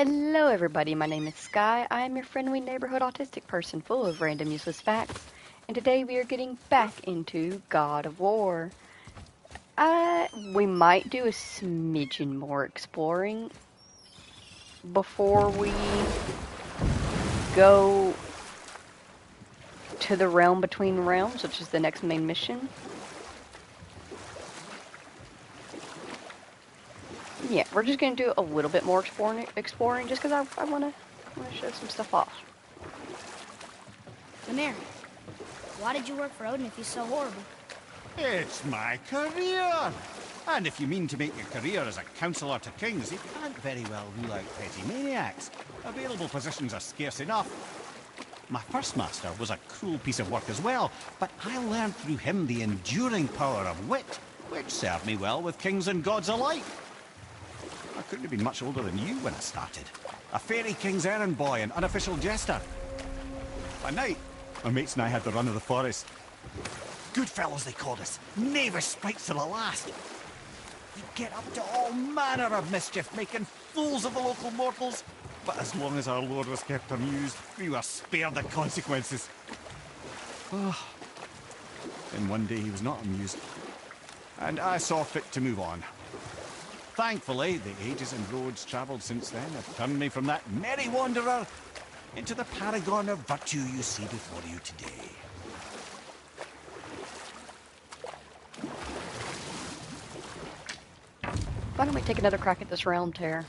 Hello, everybody. My name is Sky. I am your friendly neighborhood autistic person full of random useless facts. And today we are getting back into God of War. We might do a smidgen more exploring before we go to the realm between realms, which is the next main mission. Yeah, we're just going to do a little bit more exploring just because I want to show some stuff off. Lemire, why did you work for Odin if he's so horrible? It's my career! And if you mean to make your career as a counsellor to kings, you can't very well rule out petty maniacs. Available positions are scarce enough. My first master was a cruel piece of work as well, but I learned through him the enduring power of wit, which served me well with kings and gods alike. I couldn't have been much older than you when I started. A fairy king's errand boy and unofficial jester. By night, my mates and I had the run of the forest. Good fellows they called us. Knavish sprites to the last. We'd get up to all manner of mischief, making fools of the local mortals. But as long as our lord was kept amused, we were spared the consequences. Oh. Then one day he was not amused. And I saw fit to move on. Thankfully, the ages and roads travelled since then have turned me from that merry wanderer into the paragon of virtue you see before you today. Why don't we take another crack at this realm tear?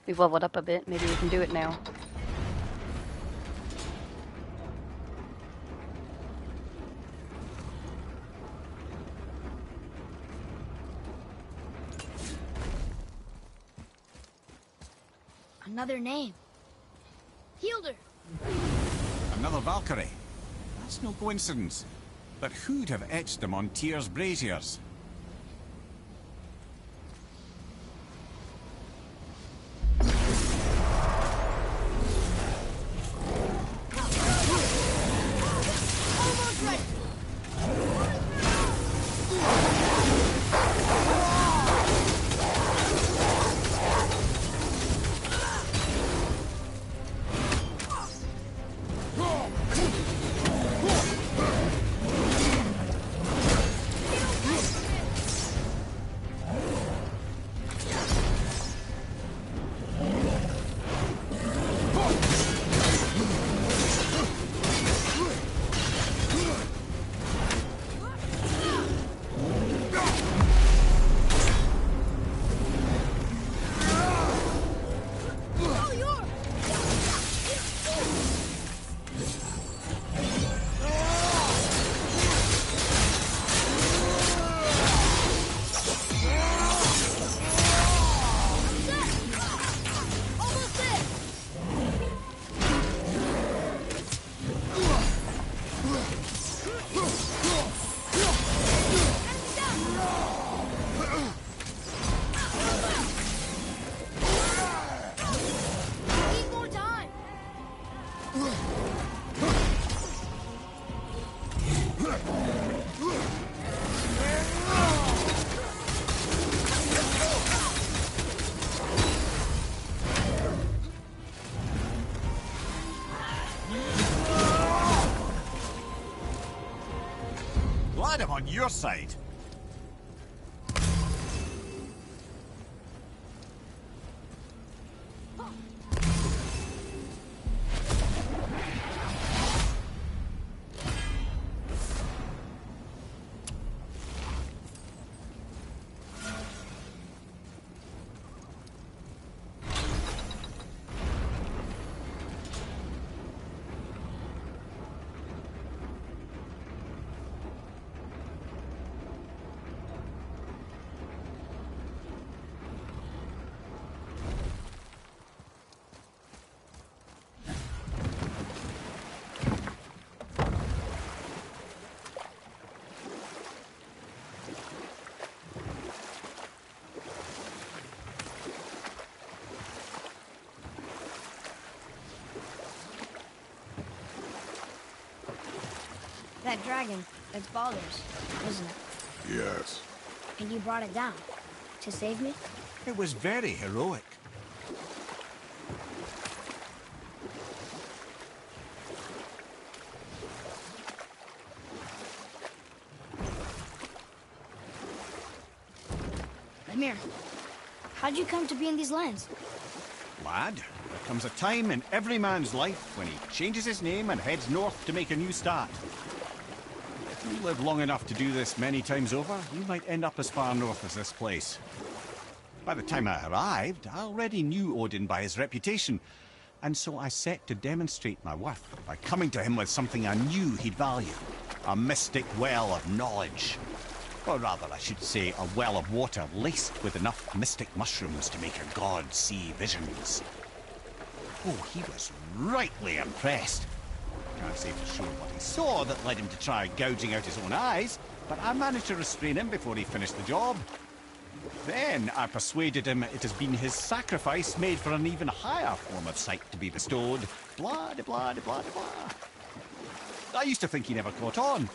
We've leveled up a bit, maybe we can do it now. Another name. Hildur. Another Valkyrie. That's no coincidence. But who'd have etched them on Tyr's braziers? Almost ready. Glad I'm on your side. That dragon, it's Baldur's, isn't it? Yes. And you brought it down to save me? It was very heroic. Mimir, how'd you come to be in these lands? Lad, there comes a time in every man's life when he changes his name and heads north to make a new start. If you live long enough to do this many times over, you might end up as far north as this place. By the time I arrived, I already knew Odin by his reputation, and so I set to demonstrate my worth by coming to him with something I knew he'd value. A mystic well of knowledge. Or rather, I should say, a well of water laced with enough mystic mushrooms to make a god see visions. Oh, he was rightly impressed. Can't say for sure what he saw that led him to try gouging out his own eyes, but I managed to restrain him before he finished the job. Then I persuaded him it has been his sacrifice made for an even higher form of sight to be bestowed. Blah, de blah, de blah, de blah. I used to think he never caught on.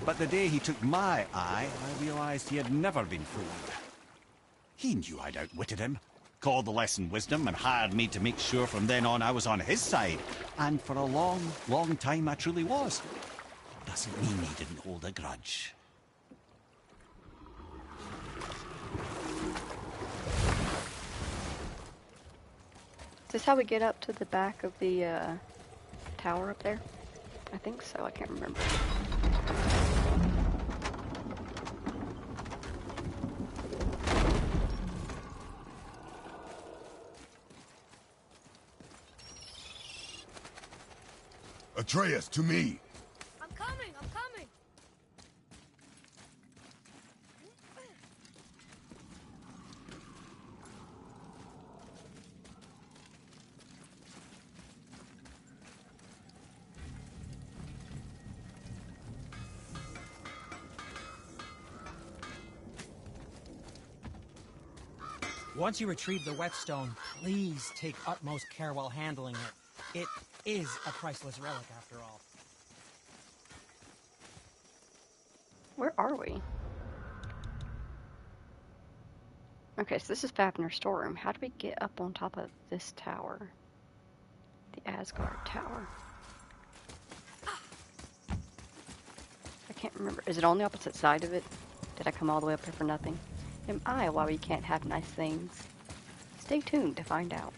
But the day he took my eye, I realized he had never been fooled. He knew I'd outwitted him, called the lesson wisdom, and hired me to make sure from then on I was on his side. And for a long, long time I truly was. Doesn't mean he didn't hold a grudge. Is this how we get up to the back of the tower up there? I think so, I can't remember. Atreus, to me! I'm coming, I'm coming! Once you retrieve the whetstone, please take utmost care while handling it. It is a priceless relic, after all. Where are we? Okay, so this is Fafnir's storeroom. How do we get up on top of this tower? The Asgard Tower. I can't remember. Is it on the opposite side of it? Did I come all the way up here for nothing? Am I why we can't have nice things? Stay tuned to find out.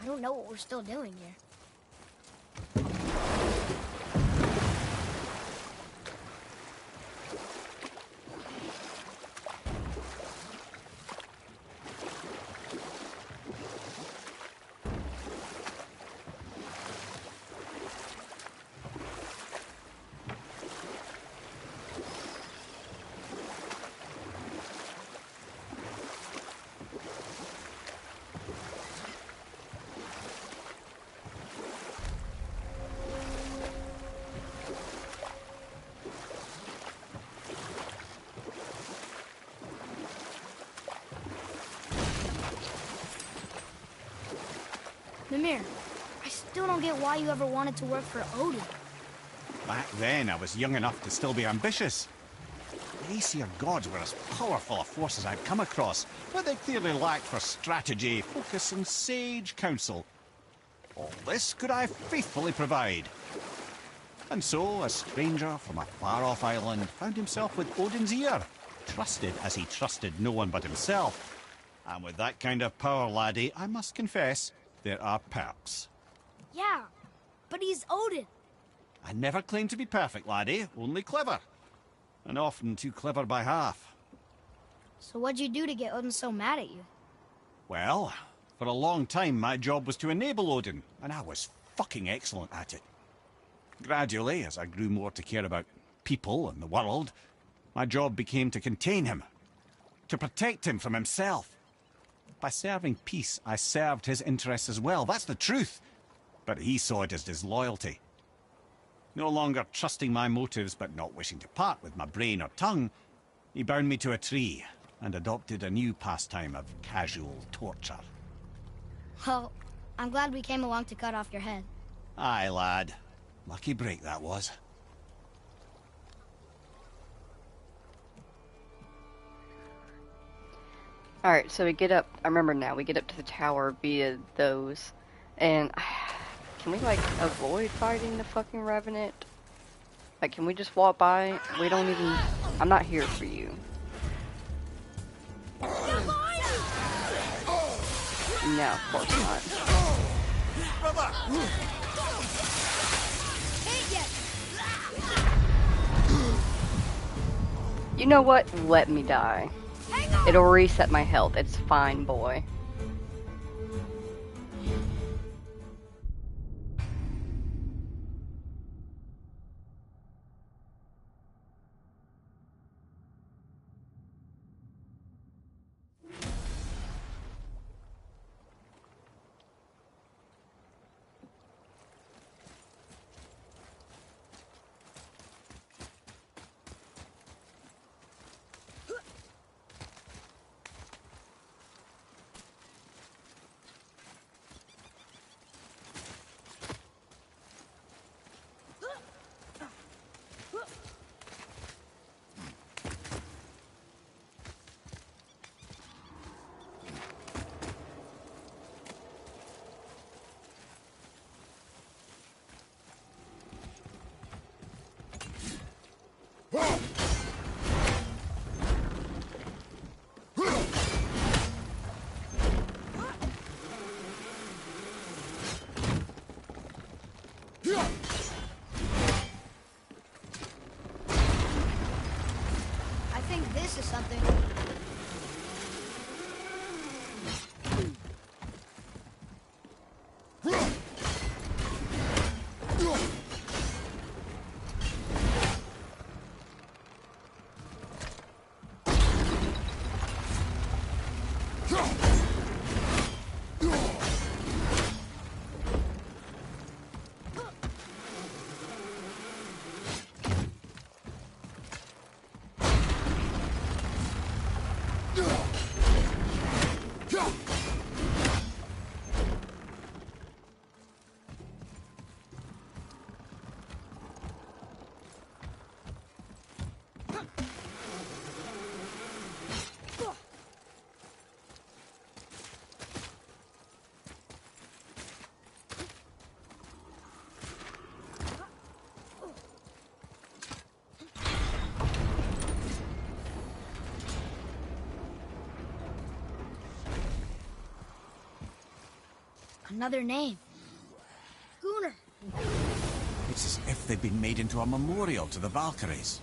I don't know what we're still doing here. Mimir, I still don't get why you ever wanted to work for Odin. Back then, I was young enough to still be ambitious. The Aesir gods were as powerful a force as I'd come across, but they clearly lacked for strategy, focus, and sage counsel. All this could I faithfully provide. And so, a stranger from a far-off island found himself with Odin's ear, trusted as he trusted no one but himself. And with that kind of power, laddie, I must confess, there are perks. Yeah, but he's Odin. I never claimed to be perfect, laddie, only clever. And often too clever by half. So what'd you do to get Odin so mad at you? Well, for a long time my job was to enable Odin, and I was fucking excellent at it. Gradually, as I grew more to care about people and the world, my job became to contain him, to protect him from himself. By serving peace, I served his interests as well, that's the truth. But he saw it as disloyalty. No longer trusting my motives, but not wishing to part with my brain or tongue, he bound me to a tree and adopted a new pastime of casual torture. Well, I'm glad we came along to cut off your head. Aye, lad. Lucky break that was. Alright, so we get up, I remember now, we get up to the tower via those, and can we, like, avoid fighting the fucking Revenant? Like, can we just walk by? We don't even, I'm not here for you. No, of course not. You know what? Let me die. It'll reset my health. It's fine, boy. I think this is something. Another name. Gunnar. It's as if they've been made into a memorial to the Valkyries.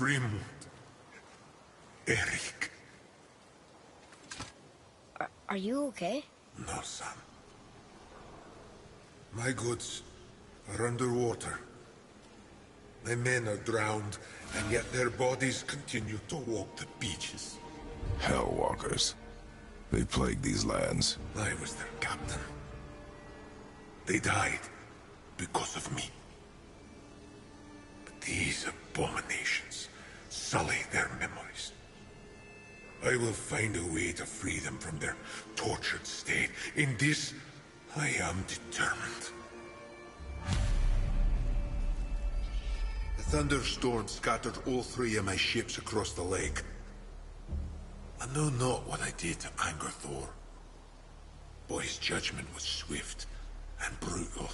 Frimund. Eric. Are you okay? No, son. My goods are underwater. My men are drowned, and yet their bodies continue to walk the beaches. Hellwalkers. They plague these lands. I was their captain. They died because of me. But these abominations sully their memories. I will find a way to free them from their tortured state. In this, I am determined. A thunderstorm scattered all 3 of my ships across the lake. I know not what I did to anger Thor. But his judgment was swift and brutal.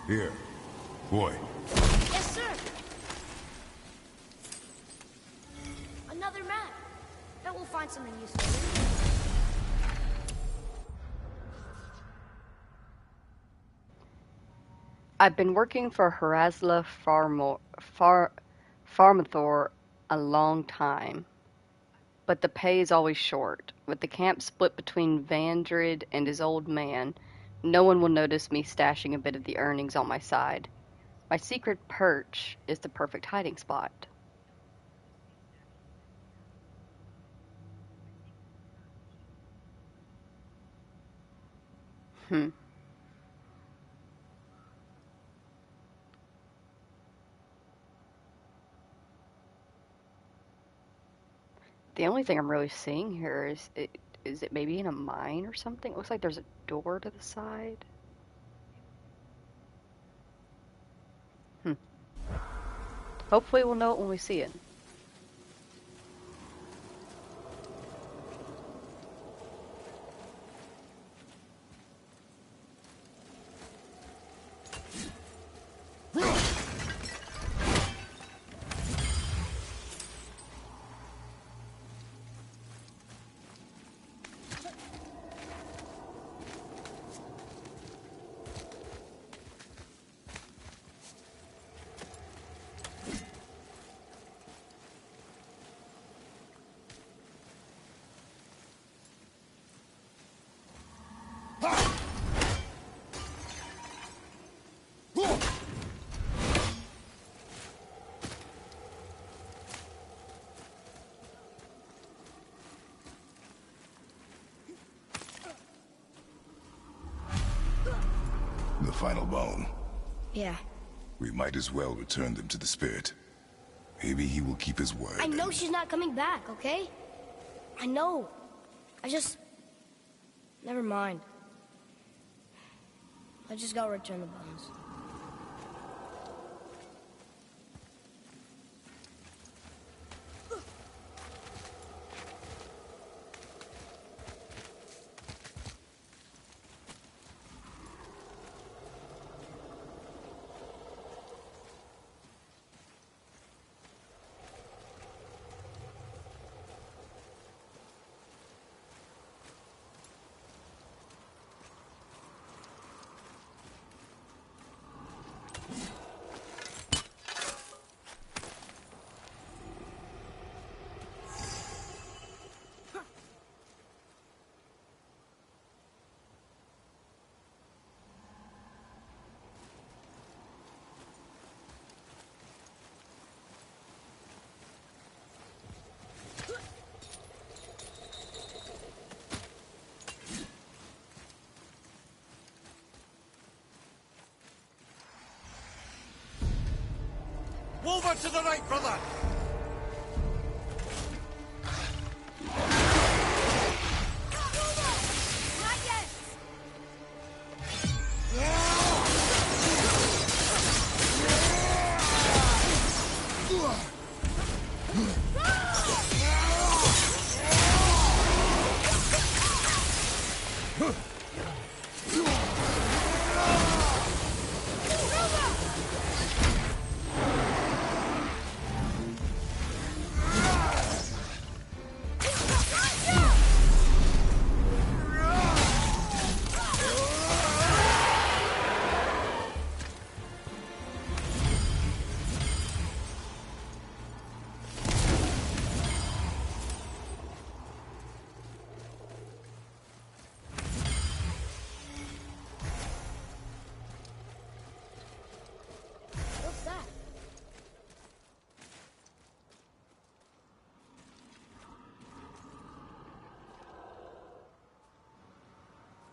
Here. Boy. Yes, sir. Another map. Bet we'll find something useful. I've been working for Harazla Farmathor a long time, but the pay is always short. With the camp split between Vandrid and his old man, no one will notice me stashing a bit of the earnings on my side. My secret perch is the perfect hiding spot. The only thing I'm really seeing here is it maybe in a mine or something? It looks like there's a door to the side. Hopefully we'll know it when we see it. The final bone. Yeah. We might as well return them to the spirit. Maybe he will keep his word. I know she's not coming back, okay? I know. Never mind. I just gotta return the bones. Over to the right, brother! Not yet!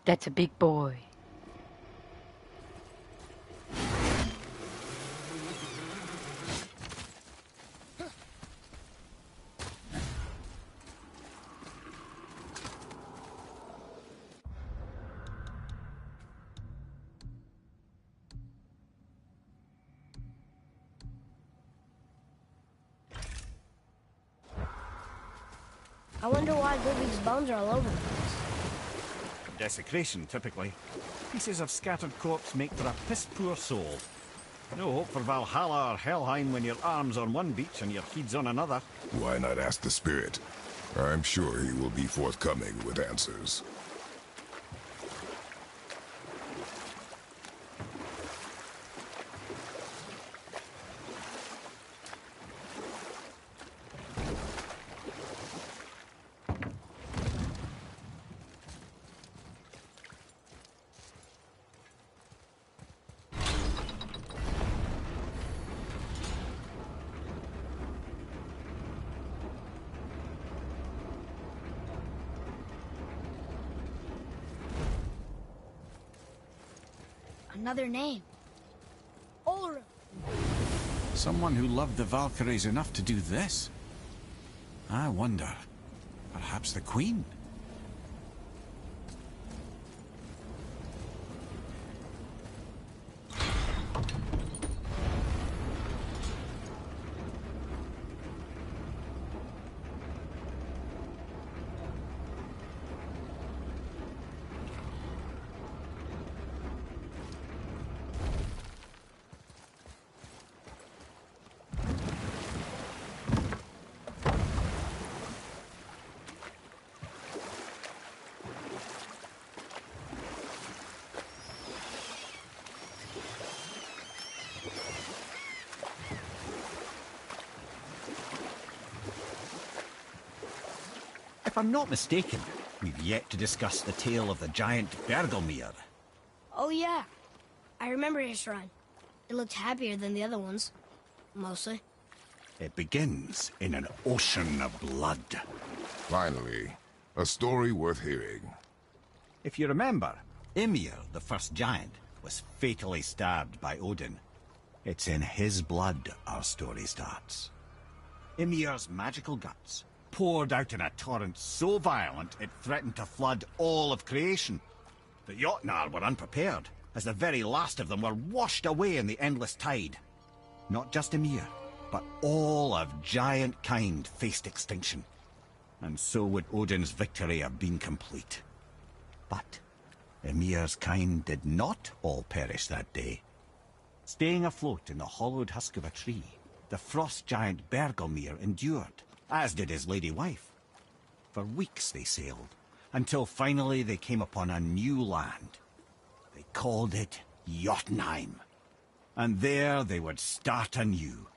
That's a big boy. I wonder why Ludwig's bones are all over the place. Desecration, typically. Pieces of scattered corpse make for a piss-poor soul. No hope for Valhalla or Helheim when your arm's on one beach and your head's on another. Why not ask the spirit? I'm sure he will be forthcoming with answers. Another name. Ulrich. Someone who loved the Valkyries enough to do this? I wonder. Perhaps the Queen? If I'm not mistaken, we've yet to discuss the tale of the giant Bergelmir. Oh yeah. I remember his shrine. It looked happier than the other ones. Mostly. It begins in an ocean of blood. Finally, a story worth hearing. If you remember, Ymir, the first giant, was fatally stabbed by Odin. It's in his blood our story starts. Ymir's magical guts poured out in a torrent so violent it threatened to flood all of creation. The Jotnar were unprepared, as the very last of them were washed away in the endless tide. Not just Ymir, but all of giant kind faced extinction. And so would Odin's victory have been complete. But Ymir's kind did not all perish that day. Staying afloat in the hollowed husk of a tree, the frost giant Bergelmir endured, as did his lady wife. For weeks they sailed, until finally they came upon a new land. They called it Jotunheim. And there they would start anew.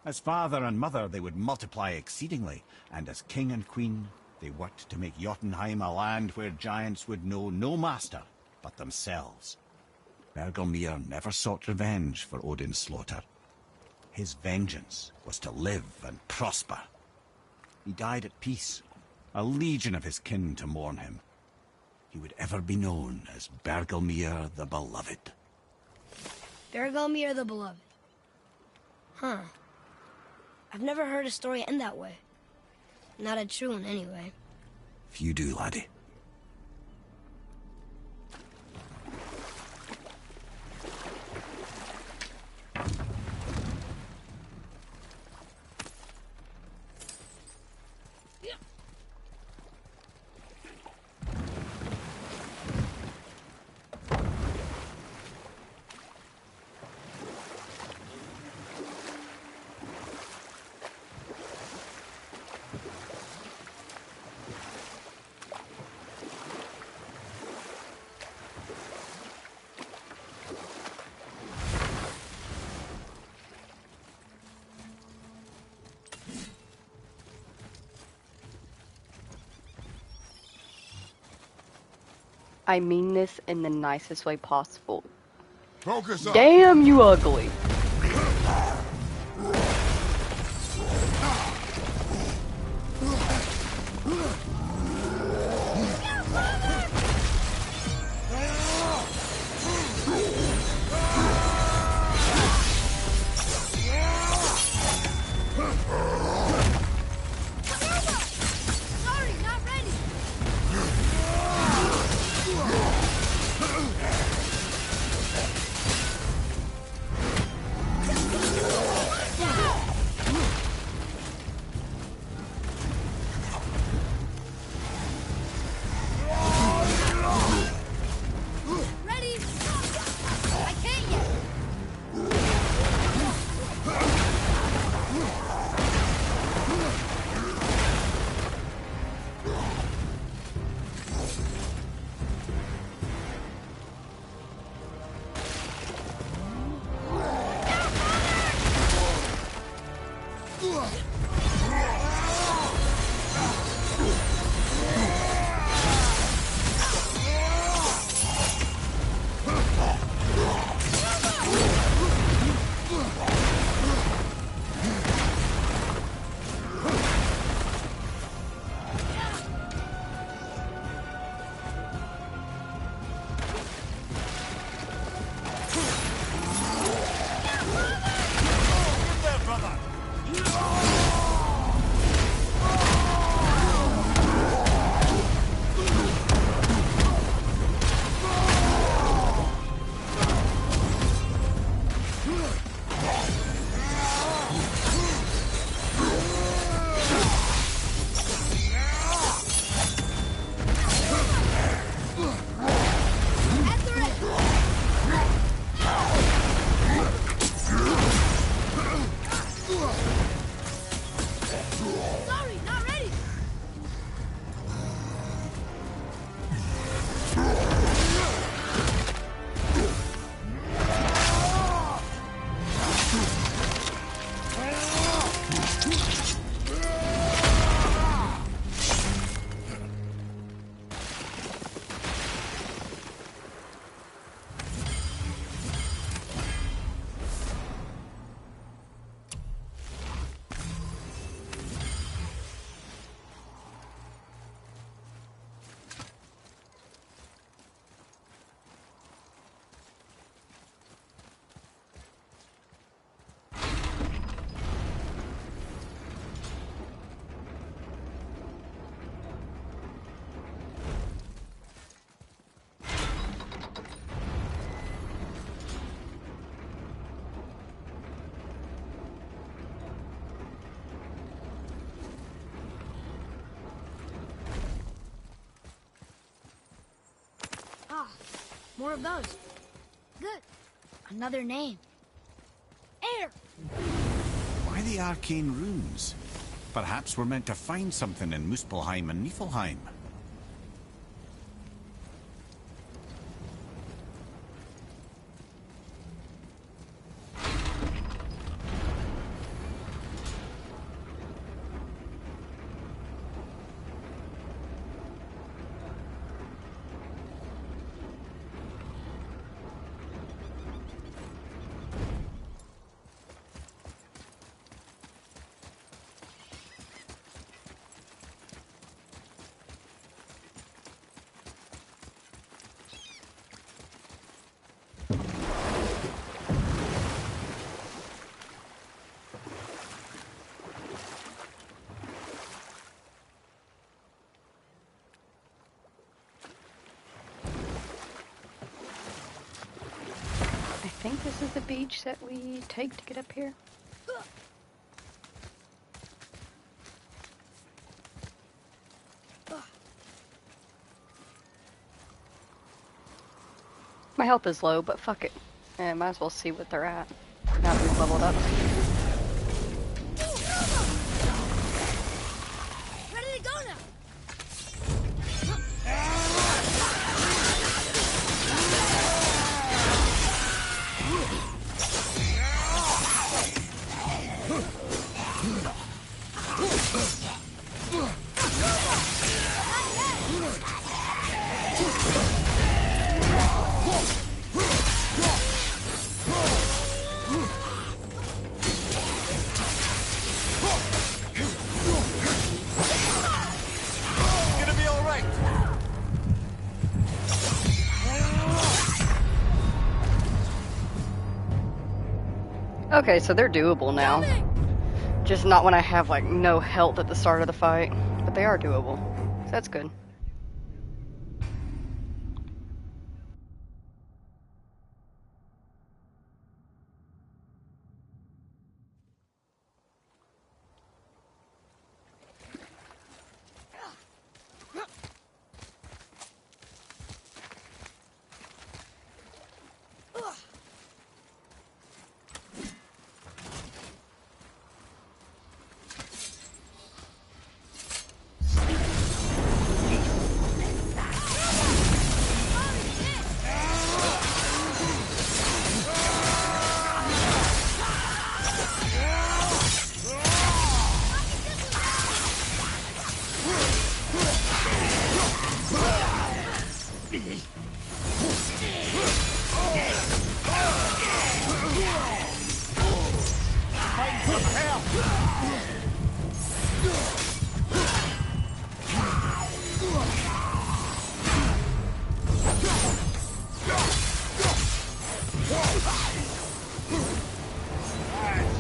As father and mother they would multiply exceedingly, and as king and queen they worked to make Jotunheim a land where giants would know no master but themselves. Bergelmir never sought revenge for Odin's slaughter. His vengeance was to live and prosper. He died at peace, a legion of his kin to mourn him. He would ever be known as Bergelmir the Beloved. Bergelmir the Beloved. Huh. I've never heard a story end that way. Not a true one, anyway. Few do, laddie. I mean this in the nicest way possible. Focus up! Damn, you ugly. More of those. Good. Another name. Air! Why the arcane runes? Perhaps we're meant to find something in Muspelheim and Niflheim. I think this is the beach that we take to get up here. My health is low, but fuck it. Might as well see what they're at. Now that we've leveled up. Ready to go now! Gonna be alright! Okay, so they're doable now. Just not when I have like no health at the start of the fight. But they are doable. So that's good.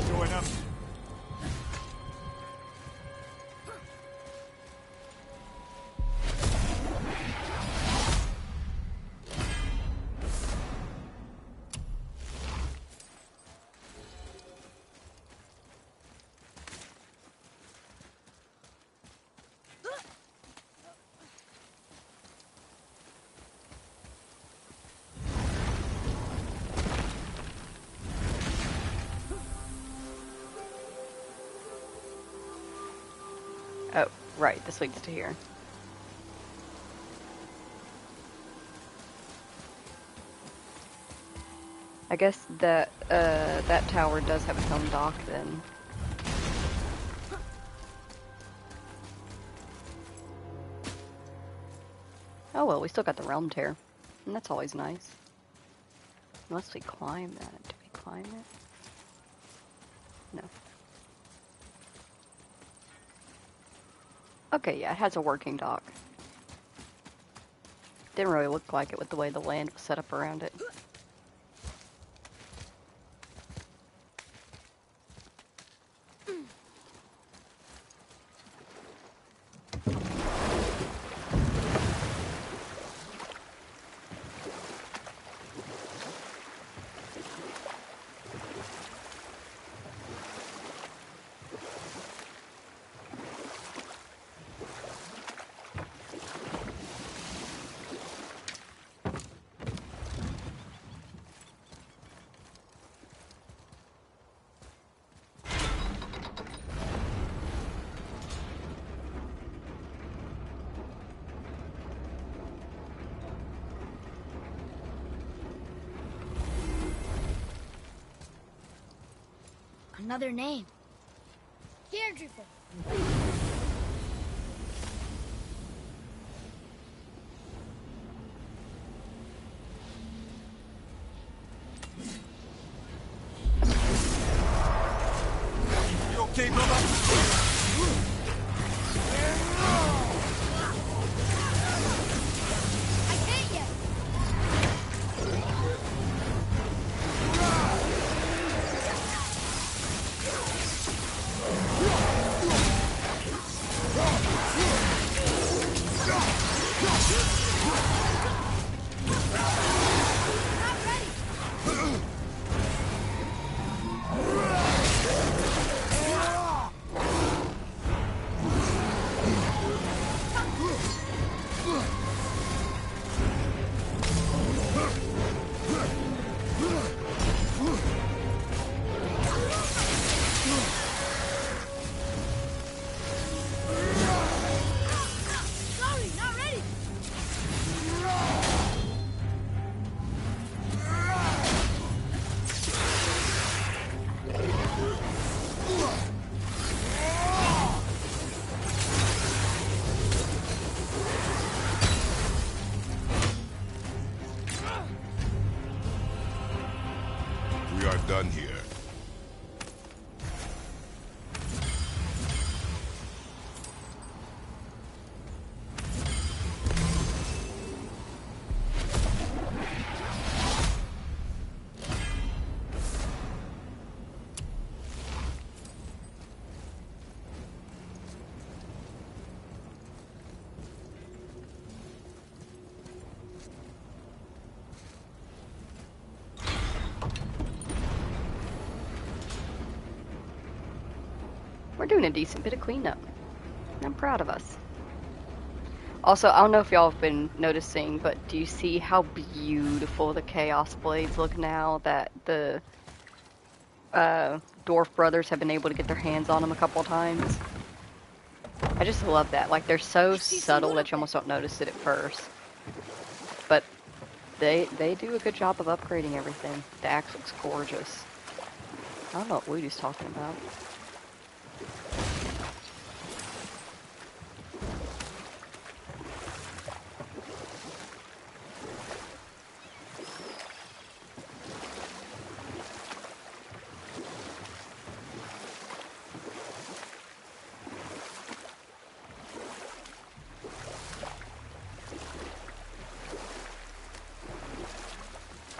Showing up. Oh, right, this leads to here. I guess that that tower does have its own dock then. Oh well, we still got the Realm Tear. And that's always nice. Unless we climb that. Do we climb it? No. Okay, yeah, it has a working dock. Didn't really look like it with the way the land was set up around it. Another name. Deirdre. You okay, brother? I can't yet. Sorry, not ready. We are done here. We're doing a decent bit of cleanup. I'm proud of us. Also, I don't know if y'all have been noticing, but do you see how beautiful the Chaos Blades look now that the Dwarf brothers have been able to get their hands on them a couple times? I just love that. Like, they're so subtle that you almost don't notice it at first. But they do a good job of upgrading everything. The axe looks gorgeous. I don't know what Woody's talking about.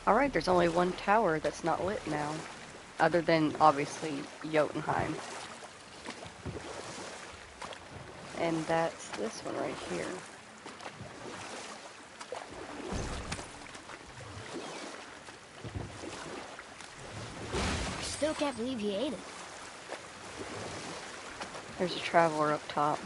Alright, there's only one tower that's not lit now. Other than, obviously, Jotunheim. And that's this one right here. I still can't believe he ate it. There's a traveler up top.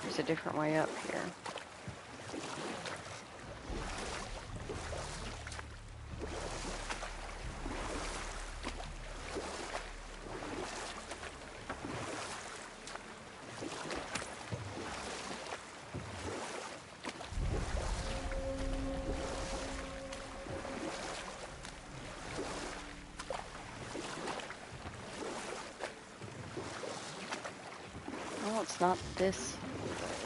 There's a different way up here. Well, it's not this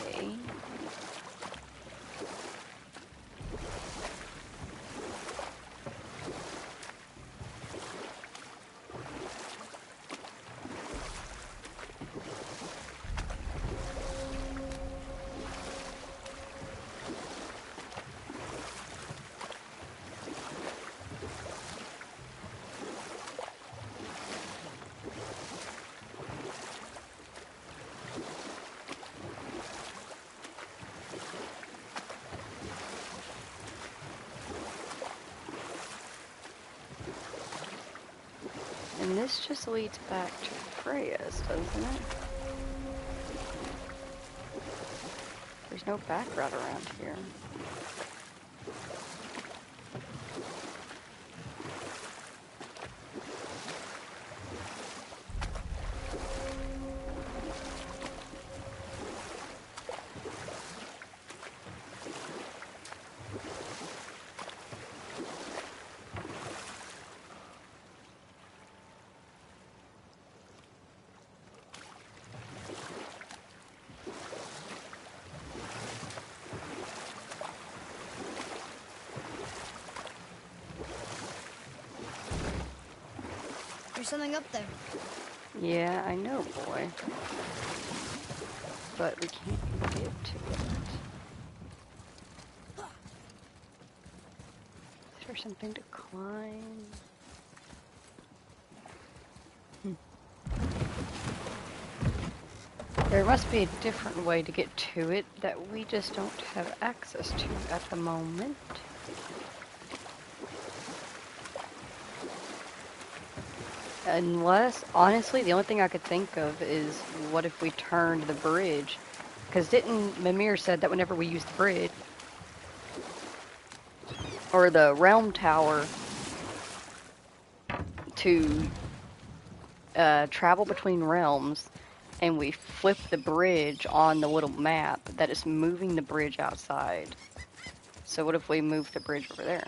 way. And this just leads back to Freya's, doesn't it? There's no back route around here. There's something up there. Yeah, I know, boy. But we can't get to it. Is there something to climb? There must be a different way to get to it that we just don't have access to at the moment. Unless, honestly, the only thing I could think of is what if we turned the bridge? Because didn't Mimir said that whenever we use the bridge, or the realm tower, to travel between realms, and we flip the bridge on the little map, that is moving the bridge outside. So what if we move the bridge over there?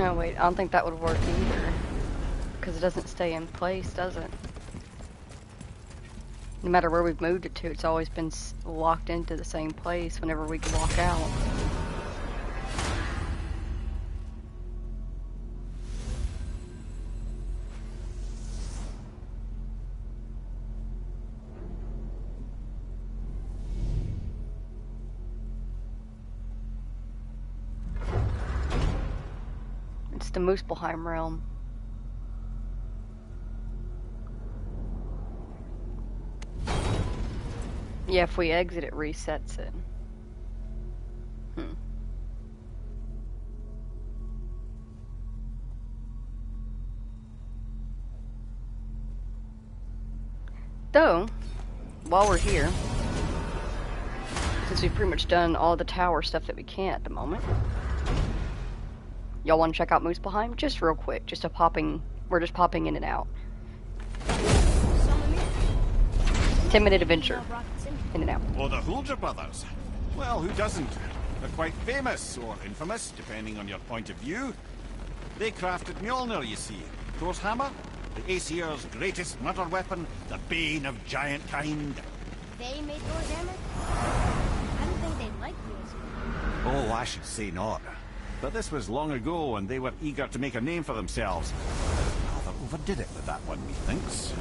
Oh wait, I don't think that would work either. Because it doesn't stay in place, does it? No matter where we've moved it to, it's always been locked into the same place whenever we can walk out. It's the Muspelheim realm. Yeah, if we exit, it resets it. Though, while we're here, since we've pretty much done all the tower stuff that we can at the moment, y'all want to check out Muspelheim? Just real quick, we're just popping in and out. 10-minute adventure, in and out. Or the Hulger brothers. Well, who doesn't? They're quite famous, or infamous, depending on your point of view. They crafted Mjolnir, you see. Thor's hammer, the Aesir's greatest murder weapon, the bane of giant kind. They made Thor's hammer? I don't think they'd like the Aesir. Oh, I should say not. But this was long ago, and they were eager to make a name for themselves. Rather overdid it with that one, methinks.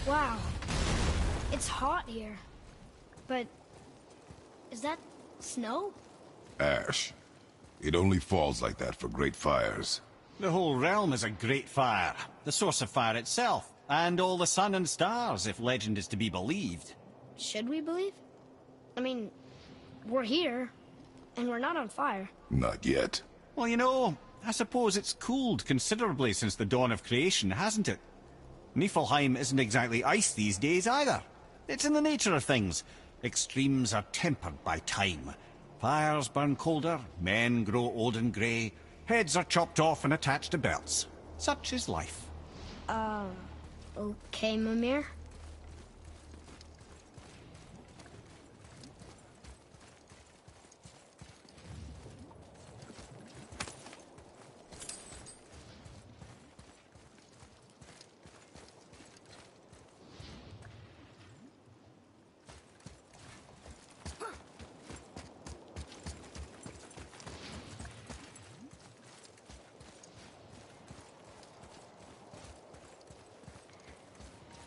Wow. It's hot here. But is that snow? Ash. It only falls like that for great fires. The whole realm is a great fire, the source of fire itself, and all the sun and stars, if legend is to be believed. Should we believe? I mean, we're here, and we're not on fire. Not yet. Well, you know, I suppose it's cooled considerably since the dawn of creation, hasn't it? Niflheim isn't exactly ice these days either. It's in the nature of things. Extremes are tempered by time. Fires burn colder, men grow old and grey, heads are chopped off and attached to belts. Such is life. Okay, Mimir.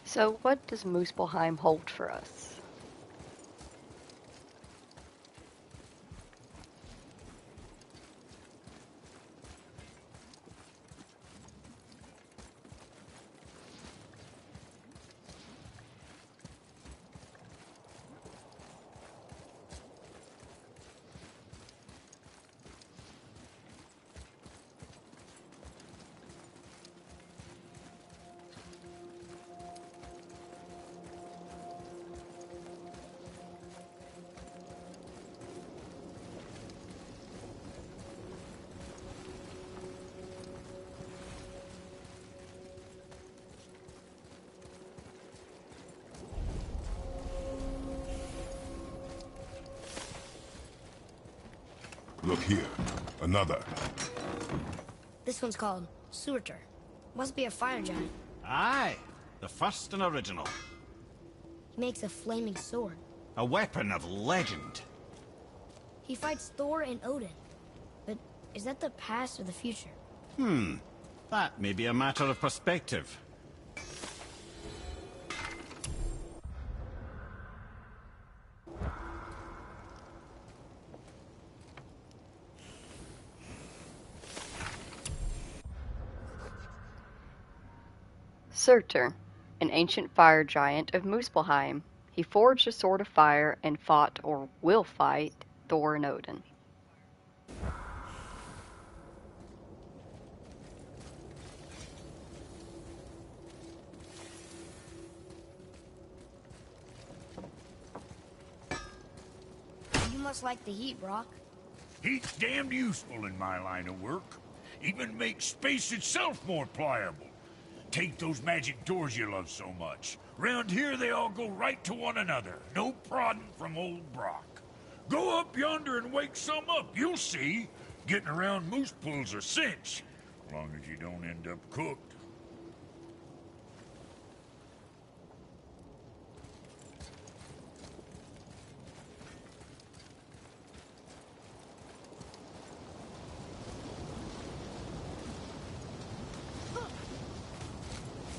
So what does Muspelheim hold for us? Look here. Another. This one's called Surtur. Must be a fire giant. Aye, the first and original. He makes a flaming sword. A weapon of legend. He fights Thor and Odin. But is that the past or the future? That may be a matter of perspective. Surtur, an ancient fire giant of Muspelheim. He forged a sword of fire and fought, or will fight, Thor and Odin. You must like the heat, Brock. Heat's damned useful in my line of work. Even makes space itself more pliable. Take those magic doors you love so much. Round here they all go right to one another. No prodding from old Brock. Go up yonder and wake some up, you'll see. Getting around moose pools a cinch. As long as you don't end up cooked.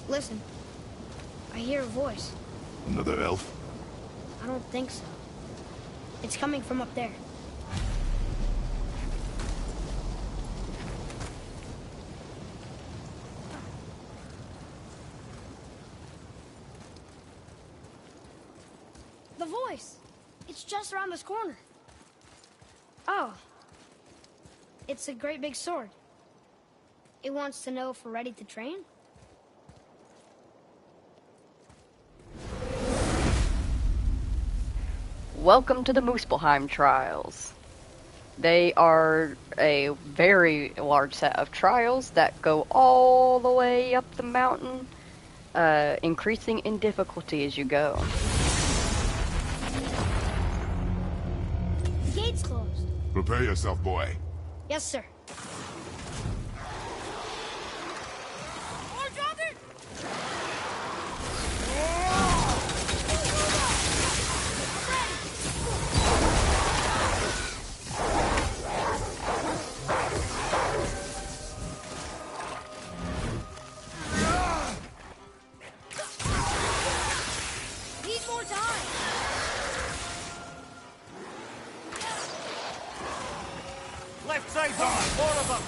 Listen. I hear a voice. Another elf? I don't think so. It's coming from up there. The voice! It's just around this corner. Oh. It's a great big sword. It wants to know if we're ready to train? Welcome to the Muspelheim Trials. They are a very large set of trials that go all the way up the mountain, increasing in difficulty as you go. The gate's closed. Prepare yourself, boy. Yes, sir. Left side's on! More of them!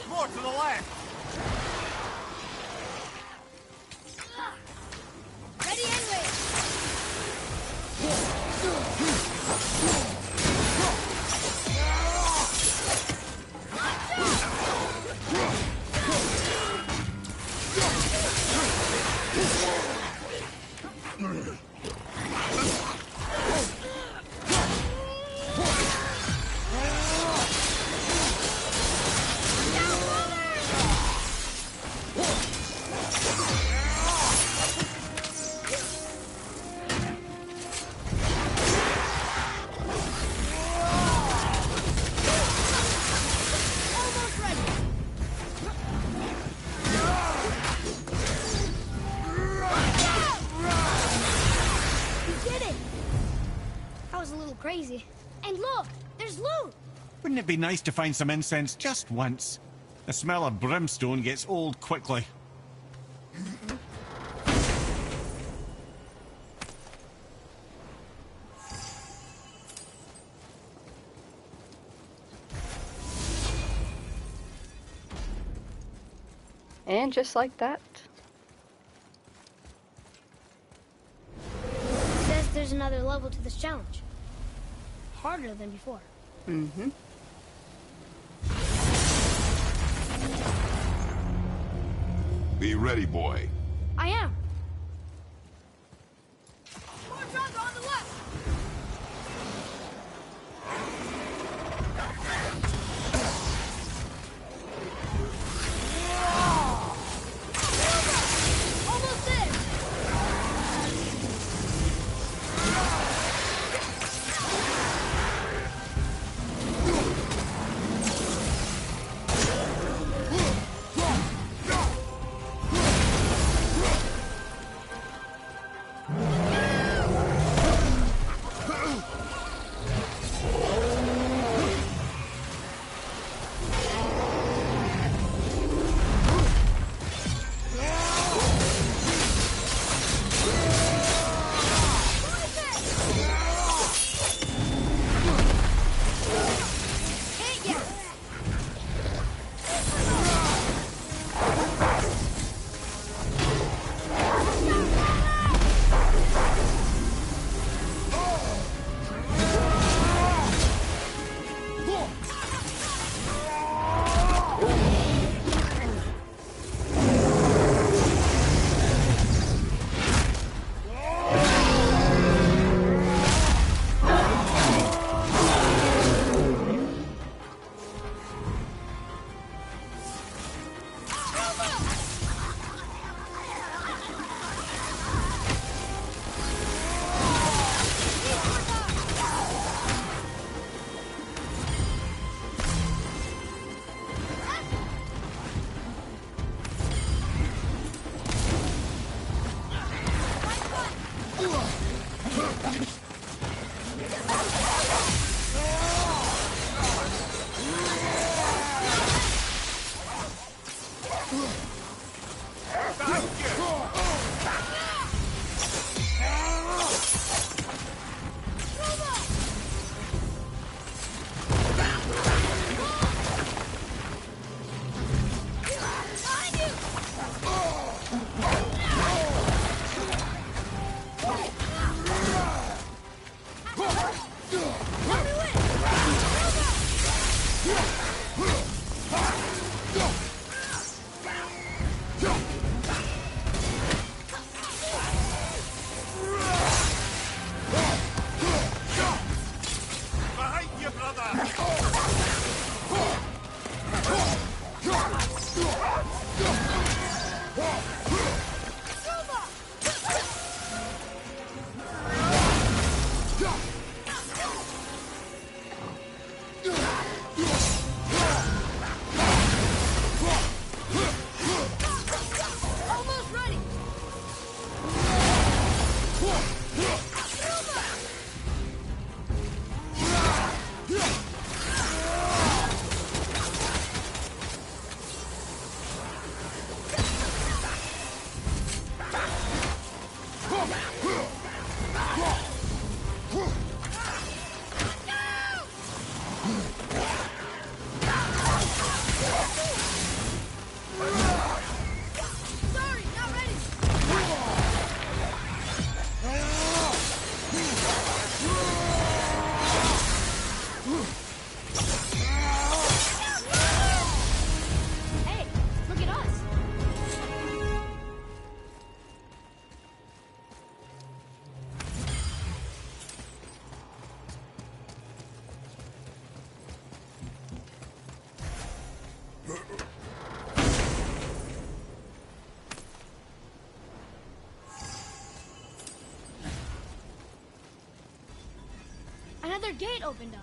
More to the left! Ready anyway. Almost ready. We did it. That was a little crazy. And look, there's loot. Wouldn't it be nice to find some incense just once? The smell of brimstone gets old quickly. And just like that, It says there's another level to this challenge. Harder than before. mm-hmm. Be ready, boy. I am. More drugs on the left. Almost there. Hey, yeah. Almost ready. Sorry, not ready. Hey, look at us. Another gate opened up.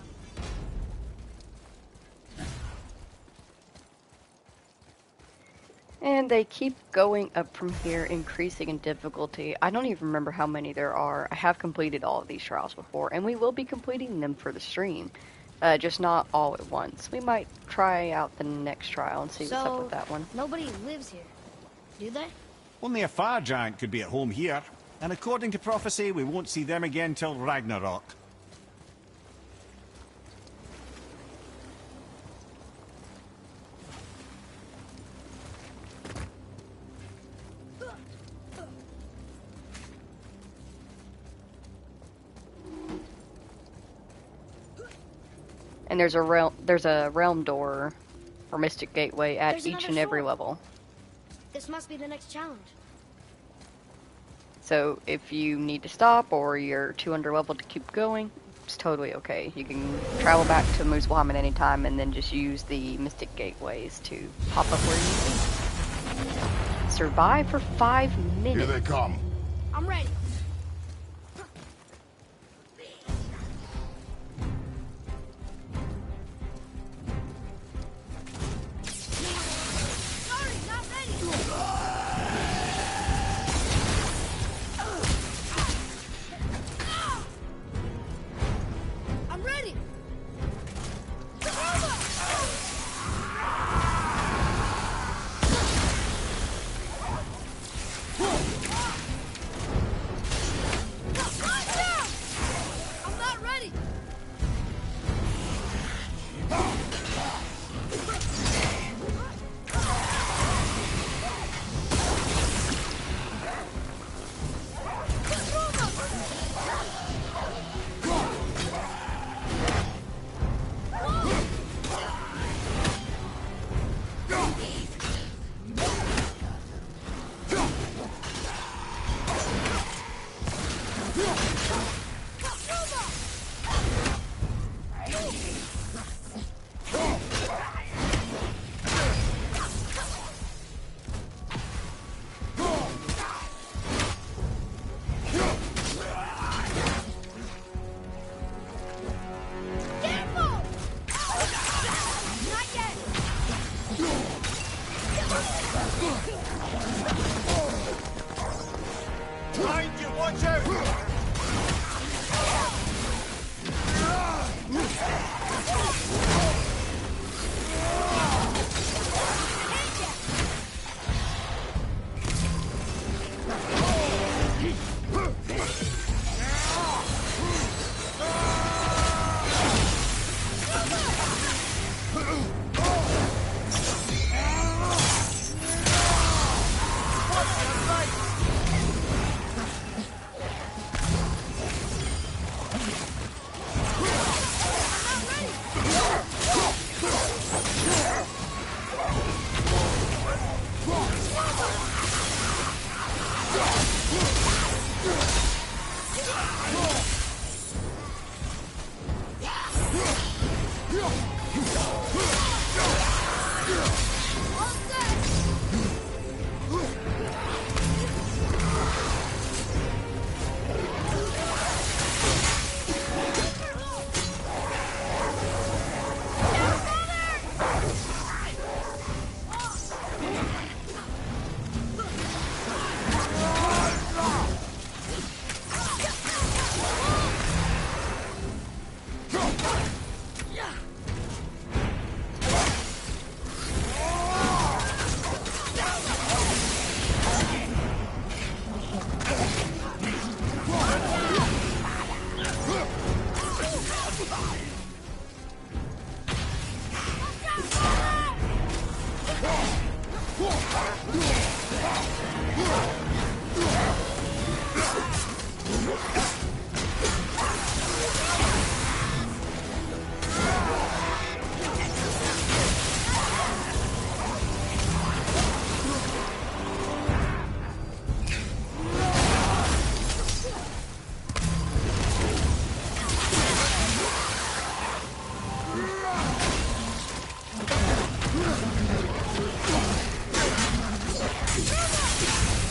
And they keep going up from here, increasing in difficulty. I don't even remember how many there are. I have completed all of these trials before, and we will be completing them for the stream. Just not all at once. We might try out the next trial and see what's up with that one. Nobody lives here, do they? Only a fire giant could be at home here. And according to prophecy, we won't see them again till Ragnarok. And there's a realm door or mystic gateway at There's each another and every sword. level. This must be the next challenge. So if you need to stop or you're too underleveled to keep going, it's totally okay. You can travel back to Muspelheim at any time and then just use the mystic gateways to pop up where you need. Survive for 5 minutes. Here they come. I'm ready. Sorry, not ready. I'm ready. I'm not ready. Careful! Not yet. Behind you, watch out!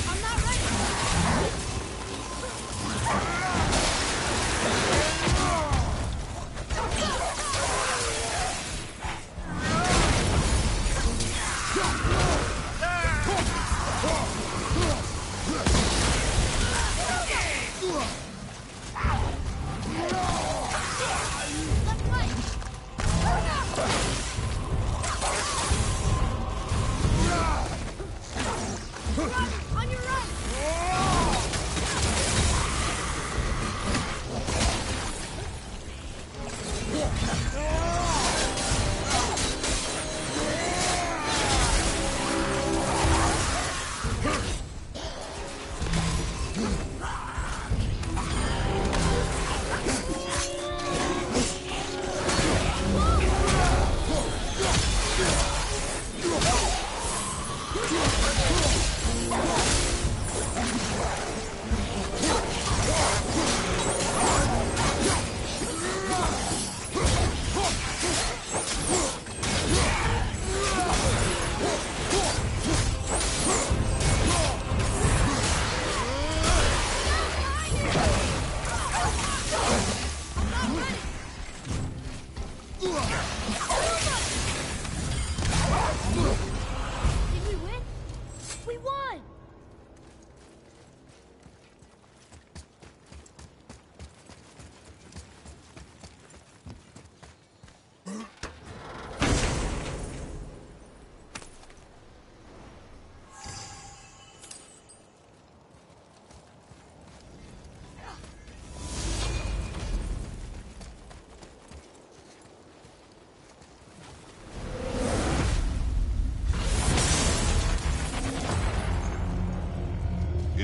I'm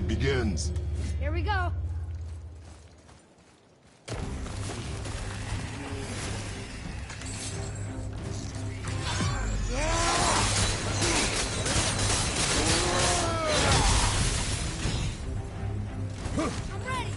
It begins. Here we go. I'm ready.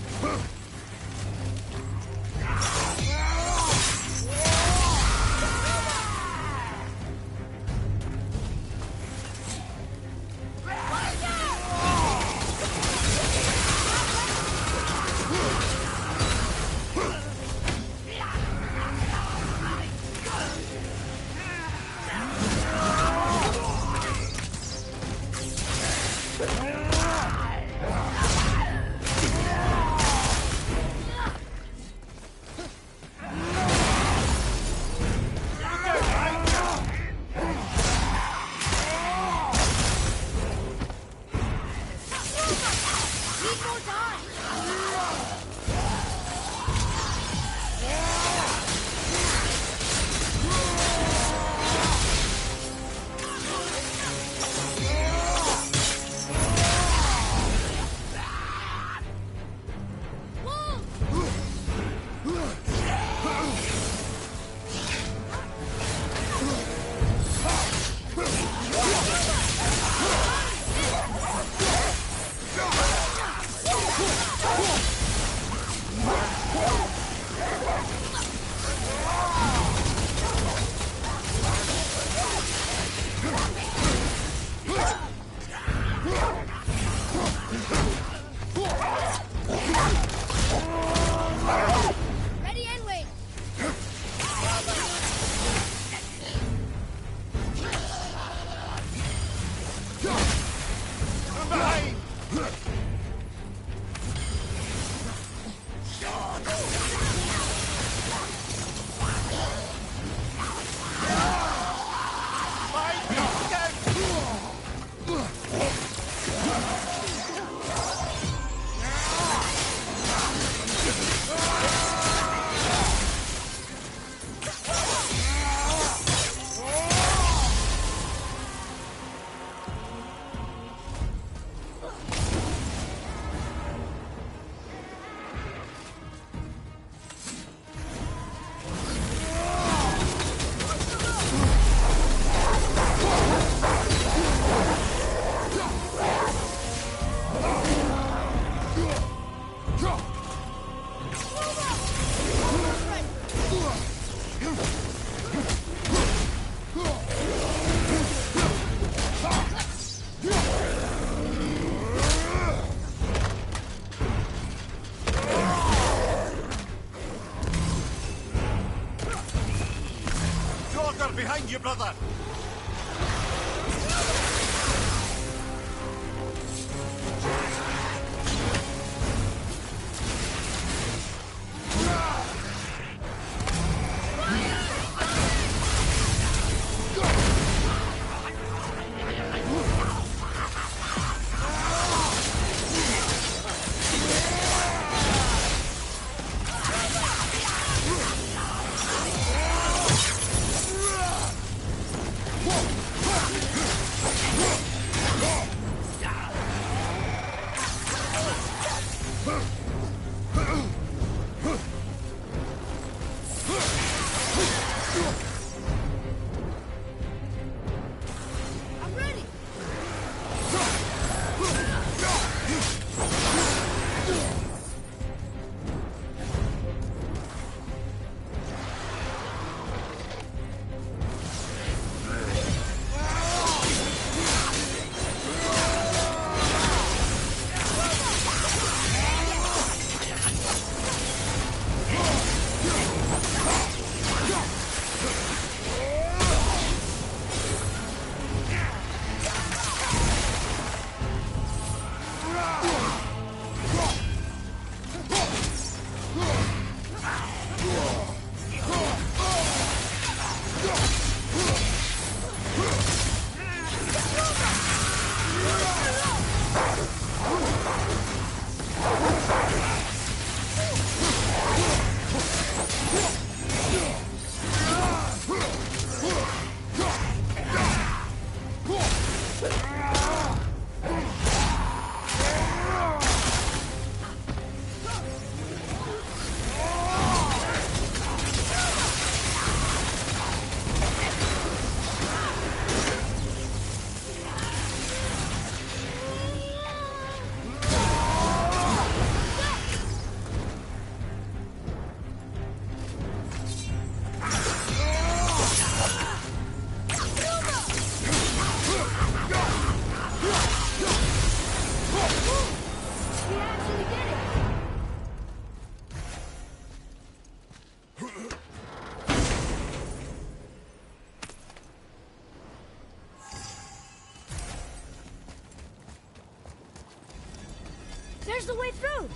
There's the way through!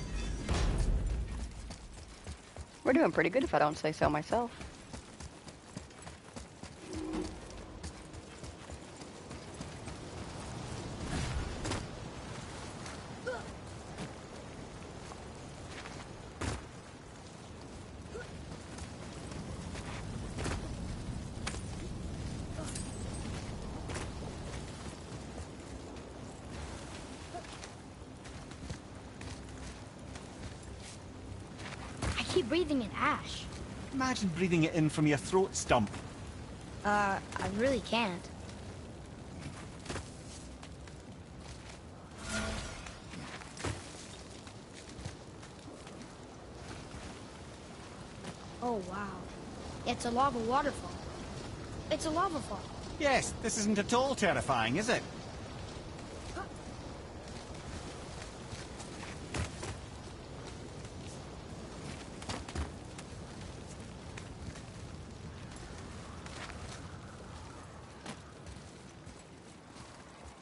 We're doing pretty good if I don't say so myself. I keep breathing in ash. Imagine breathing it in from your throat stump. I really can't. Oh, wow. It's a lava waterfall. It's a lava fall. Yes, this isn't at all terrifying, is it?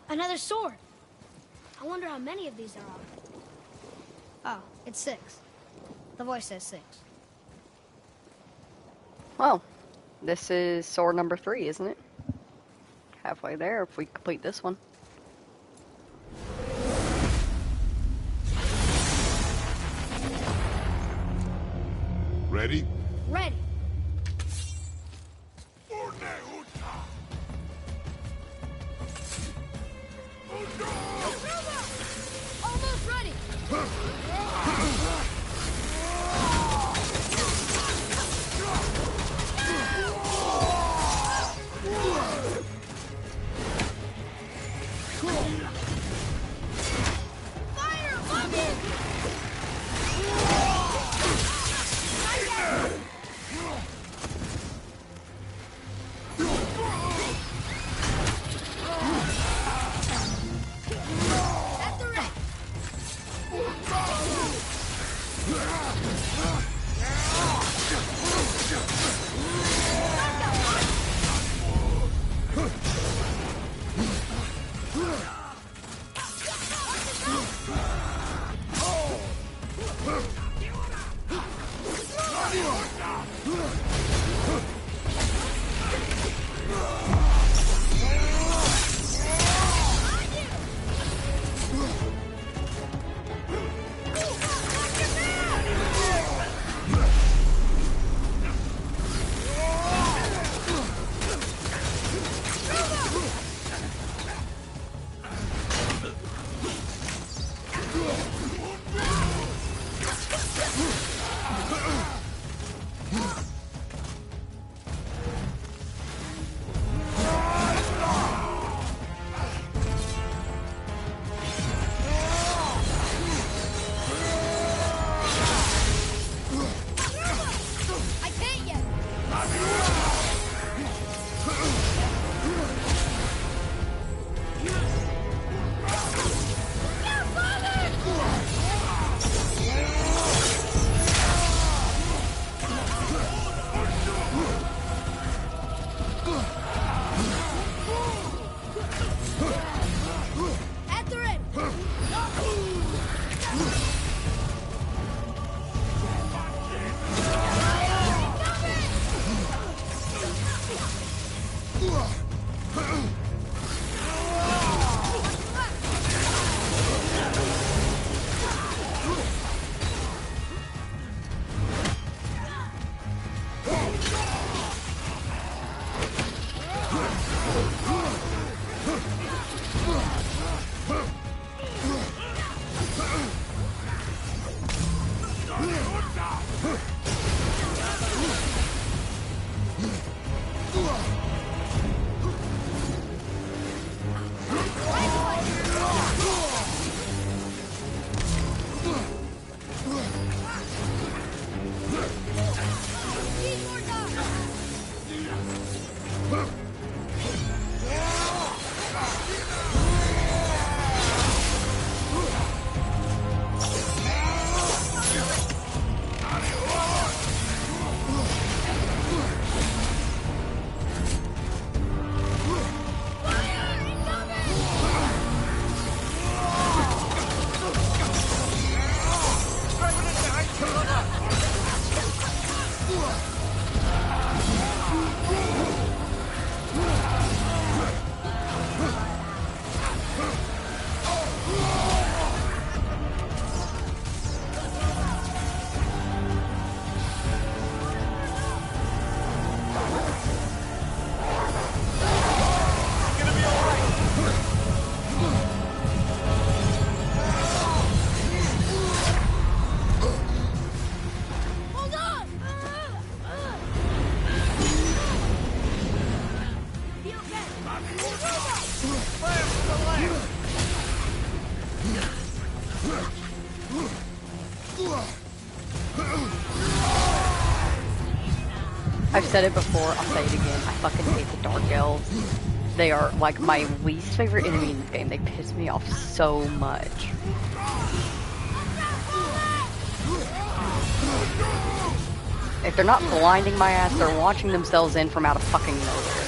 Another sword. I wonder how many of these there are. Oh, it's 6. The voice says 6. Well, this is sword number 3, isn't it? Halfway there if we complete this one. Ready? Ready. Almost ready. Fire! On me! I've said it before, I'll say it again. I fucking hate the Dark Elves. They are like my least favorite enemy in this game. They piss me off so much. If they're not blinding my ass, they're launching themselves in from out of fucking nowhere.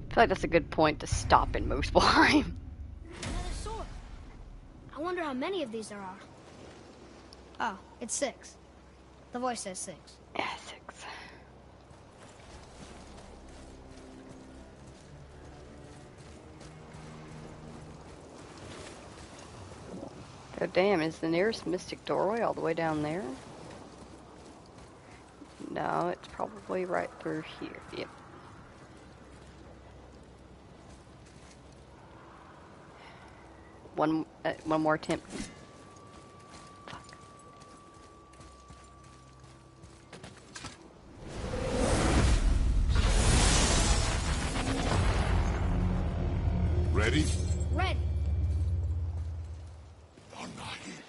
I feel like that's a good point to stop in Muspelheim. Another sword. I wonder how many of these there are. Oh, it's 6. The voice says 6. Yeah, 6. Oh damn, is the nearest mystic doorway all the way down there? No, it's probably right through here. Yep. One more attempt. Fuck. Ready? Ready. I'm not ready.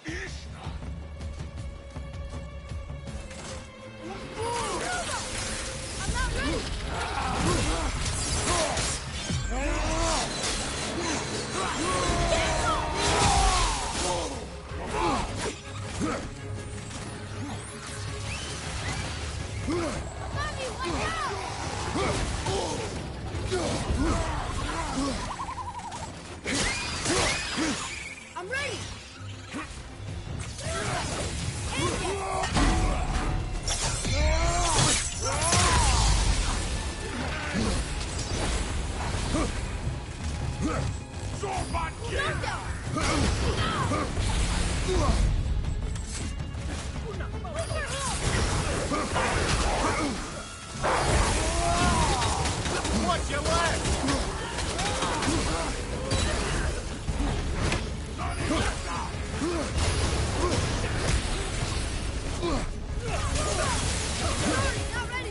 I'm ready. Watch your left! Not ready.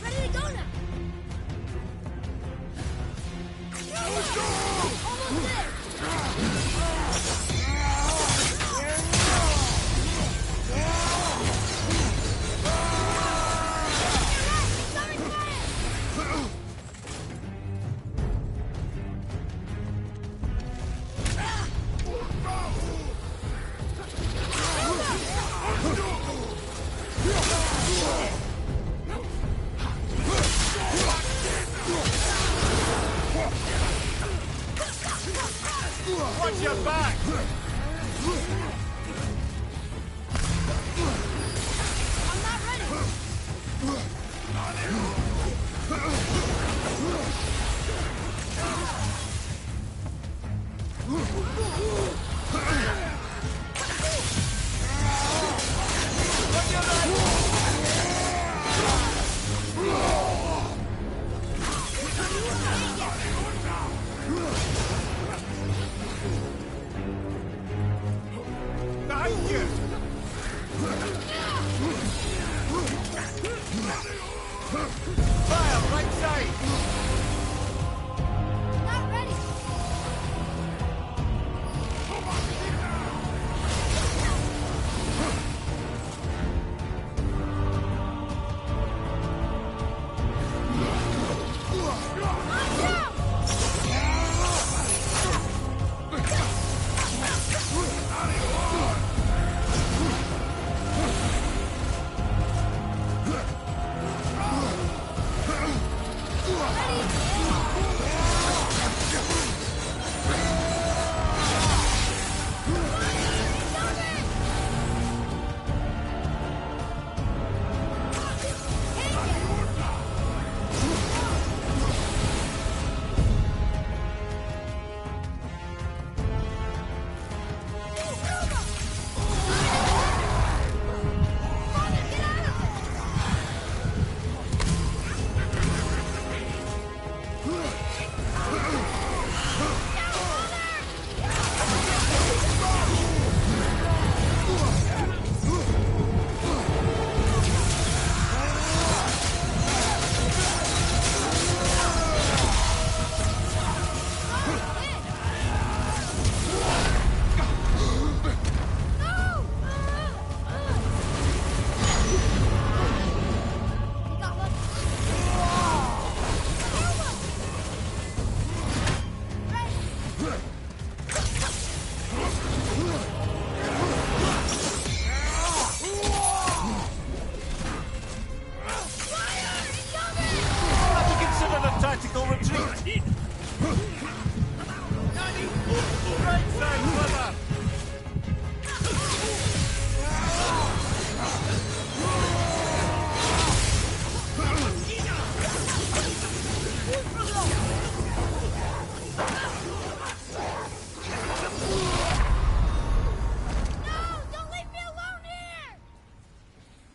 Ready to go now. Almost there. Watch your back! I'm not ready. Behind you! Fire, right side! Not ready.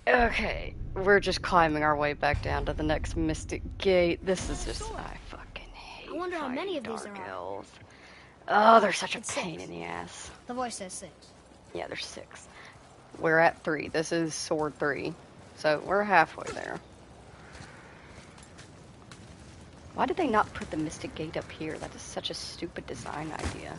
Okay, we're just climbing our way back down to the next Mystic Gate. This is just, I fucking hate I wonder how many fighting of these Dark there are. Elves. Oh, they're such a It's pain 6. in the ass. The voice says 6. Yeah, there's 6. We're at 3. This is sword 3. So we're halfway there. Why did they not put the Mystic Gate up here? That is such a stupid design idea.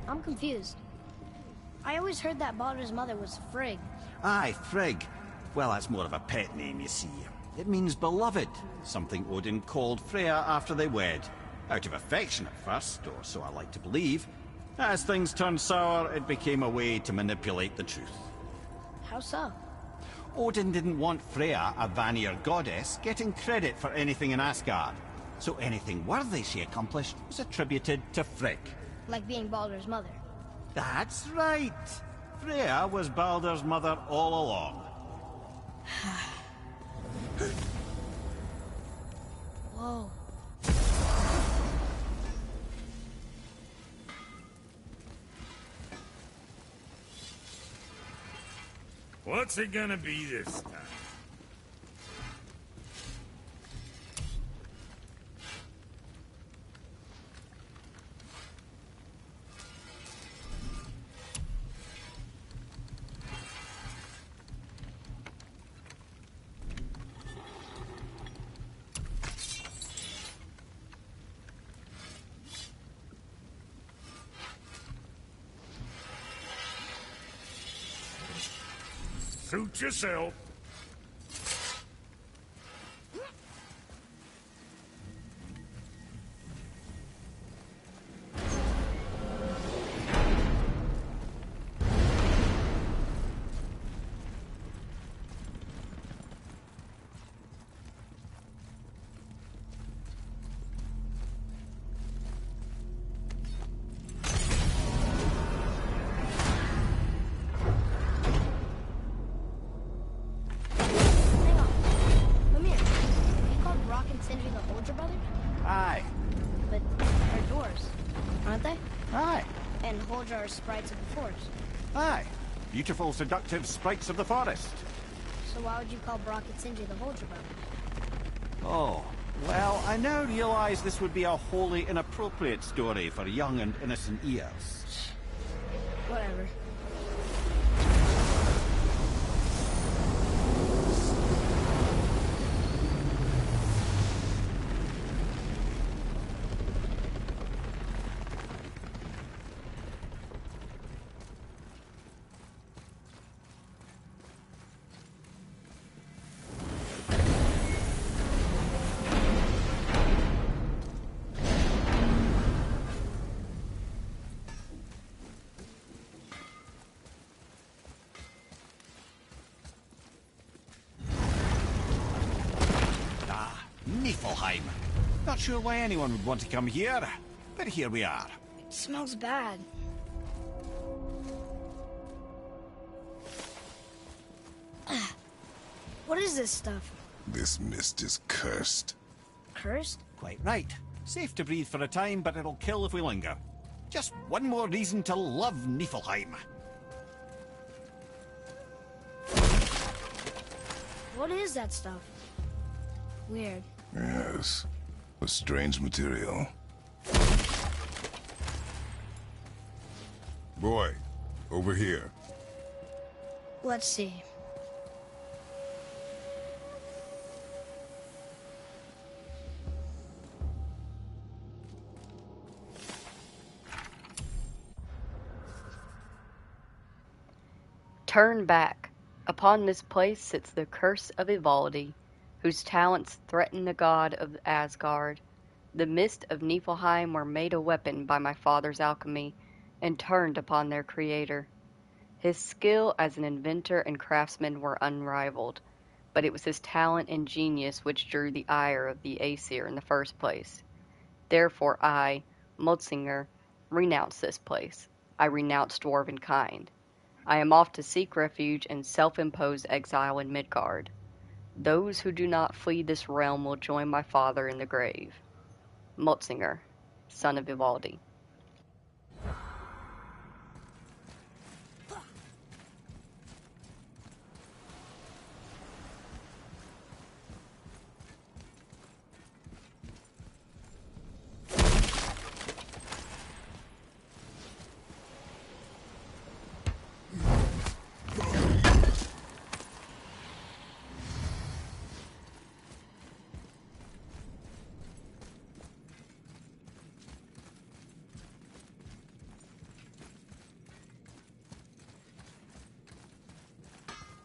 I'm confused. I always heard that Baldur's mother was Frigg. Aye, Frigg. Well, that's more of a pet name, you see. It means beloved, something Odin called Freya after they wed. Out of affection at first, or so I like to believe. As things turned sour, it became a way to manipulate the truth. How so? Odin didn't want Freya, a Vanir goddess, getting credit for anything in Asgard. So anything worthy she accomplished was attributed to Frigg. Like being Baldur's mother. That's right. Freya was Baldur's mother all along. Whoa. What's it gonna be this time? Suit yourself. Hang on. Mimir, you called Brock and Sindri the Holdra brothers? Aye, But they're dwarves, aren't they? aye, And Holdra are sprites of the forest. aye. Beautiful, seductive sprites of the forest. So why would you call Brock and Sindri the Holdra brothers? Oh, well, I now realize this would be a wholly inappropriate story for young and innocent ears. Whatever. Ah, Niflheim. Not sure why anyone would want to come here, but here we are. It smells bad. What is this stuff? This mist is cursed. Cursed? Quite right. Safe to breathe for a time, but it'll kill if we linger. Just one more reason to love Niflheim. What is that stuff? Weird. Yes. A strange material. Boy, over here. Let's see. Turn back. Upon this place sits the curse of Ivaldi, whose talents threaten the god of Asgard. The mist of Niflheim were made a weapon by my father's alchemy, and turned upon their creator. His skill as an inventor and craftsman were unrivaled, but it was his talent and genius which drew the ire of the Aesir in the first place. Therefore I, Motzinger, renounce this place. I renounce dwarven kind. I am off to seek refuge in self-imposed exile in Midgard. Those who do not flee this realm will join my father in the grave. Motzinger, son of Ivaldi.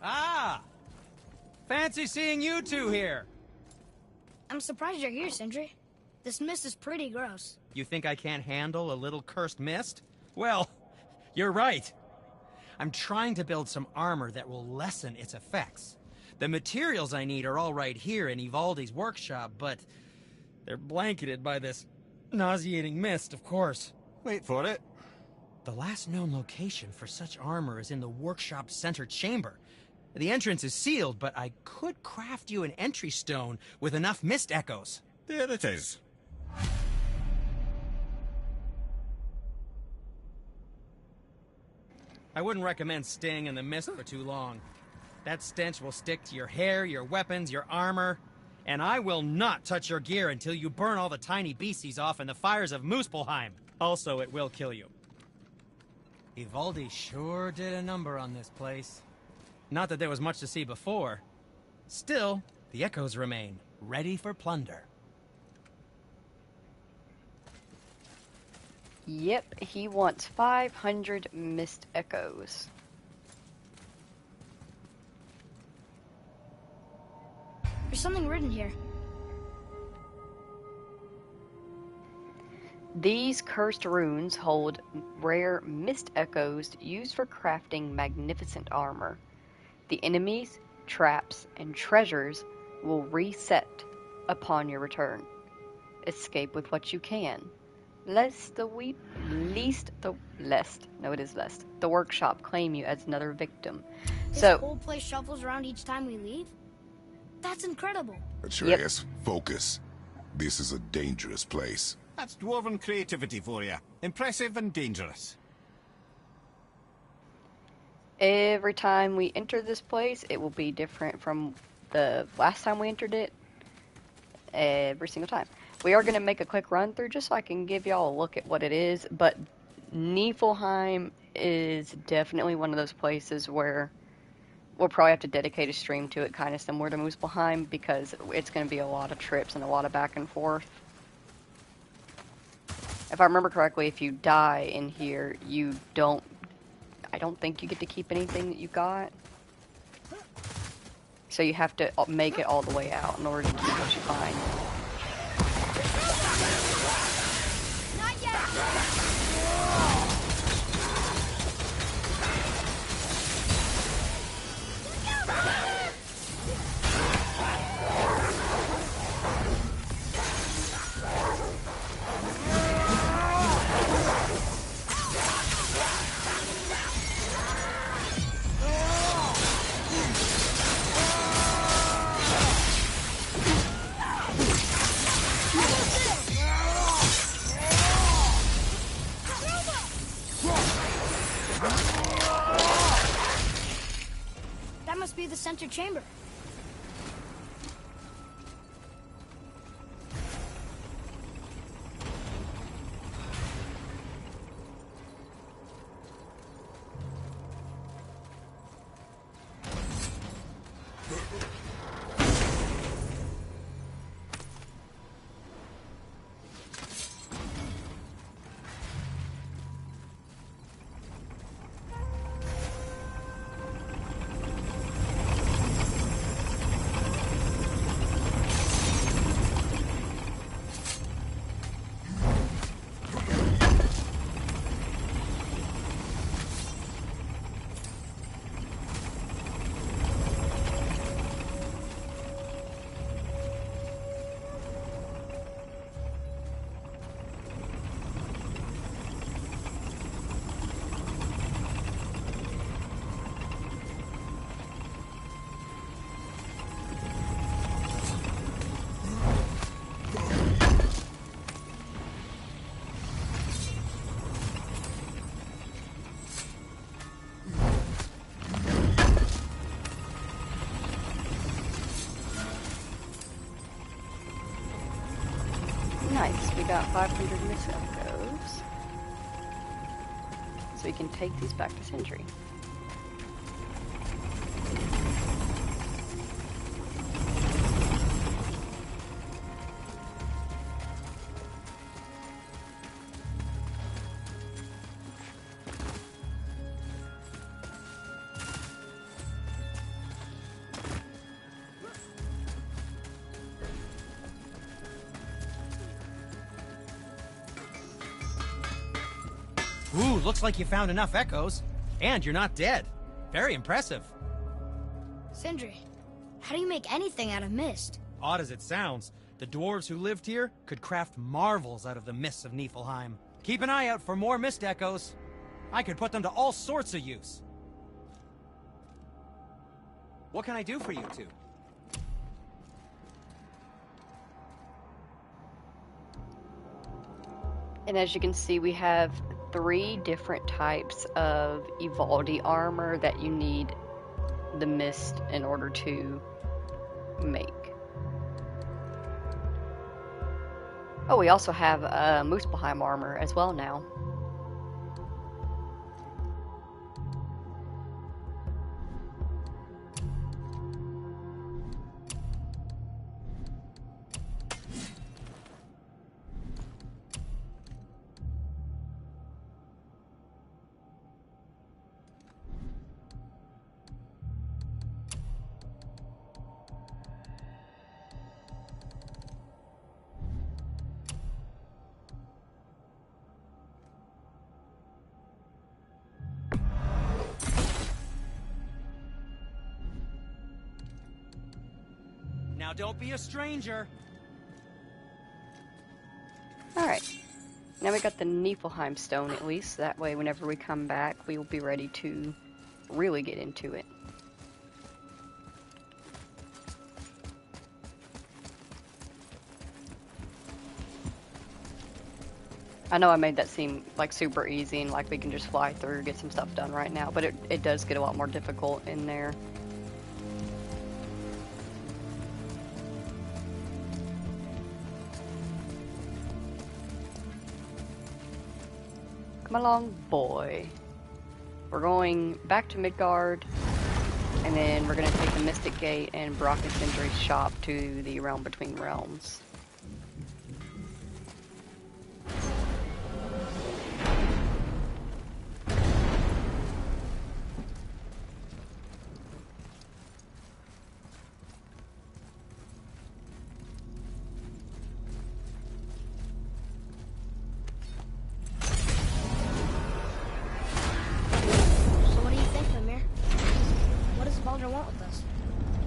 Ah! Fancy seeing you two here. I'm surprised you're here, Sindri. This mist is pretty gross. You think I can't handle a little cursed mist? Well, you're right. I'm trying to build some armor that will lessen its effects. The materials I need are all right here in Ivaldi's workshop, but they're blanketed by this nauseating mist, of course. Wait for it. The last known location for such armor is in the workshop's center chamber. The entrance is sealed, but I could craft you an entry stone with enough mist echoes. There it is. I wouldn't recommend staying in the mist for too long. That stench will stick to your hair, your weapons, your armor, and I will not touch your gear until you burn all the tiny beasties off in the fires of Muspelheim. Also, it will kill you. Ivaldi sure did a number on this place. Not that there was much to see before. Still, the echoes remain, ready for plunder. Yep, he wants 500 mist echoes. There's something written here. These cursed runes hold rare mist echoes used for crafting magnificent armor. The enemies, traps, and treasures will reset upon your return. Escape with what you can. Lest the workshop claim you as another victim. This So, whole place shuffles around each time we leave? That's incredible. Atreus, focus. This is a dangerous place. That's dwarven creativity for you. Impressive and dangerous. every time we enter this place, it will be different from the last time we entered it. Every single time. We are going to make a quick run through just so I can give y'all a look at what it is, but Niflheim is definitely one of those places where we'll probably have to dedicate a stream to it, kind of similar to Muspelheim, because it's going to be a lot of trips and a lot of back and forth. If I remember correctly, if you die in here, I don't think you get to keep anything that you got. So you have to make it all the way out in order to keep what you find. Not yet! That must be the center chamber. got 500 mist echoes. So we can take these back to Sindri. Ooh, looks like you found enough echoes. And you're not dead. Very impressive. Sindri, how do you make anything out of mist? Odd as it sounds, the dwarves who lived here could craft marvels out of the mists of Niflheim. Keep an eye out for more mist echoes. I could put them to all sorts of use. What can I do for you two? And as you can see, we have 3 different types of Ivaldi armor that you need the mist in order to make. Oh, we also have Muspelheim armor as well now. Now don't be a stranger. Alright. Now we got the Niflheim stone at least. That way whenever we come back, we will be ready to really get into it. I know I made that seem like super easy and like we can just fly through, get some stuff done right now, but it does get a lot more difficult in there. Come along, boy. We're going back to Midgard, and then we're going to take the Mystic Gate and Brock and Sindri's shop to the Realm Between Realms.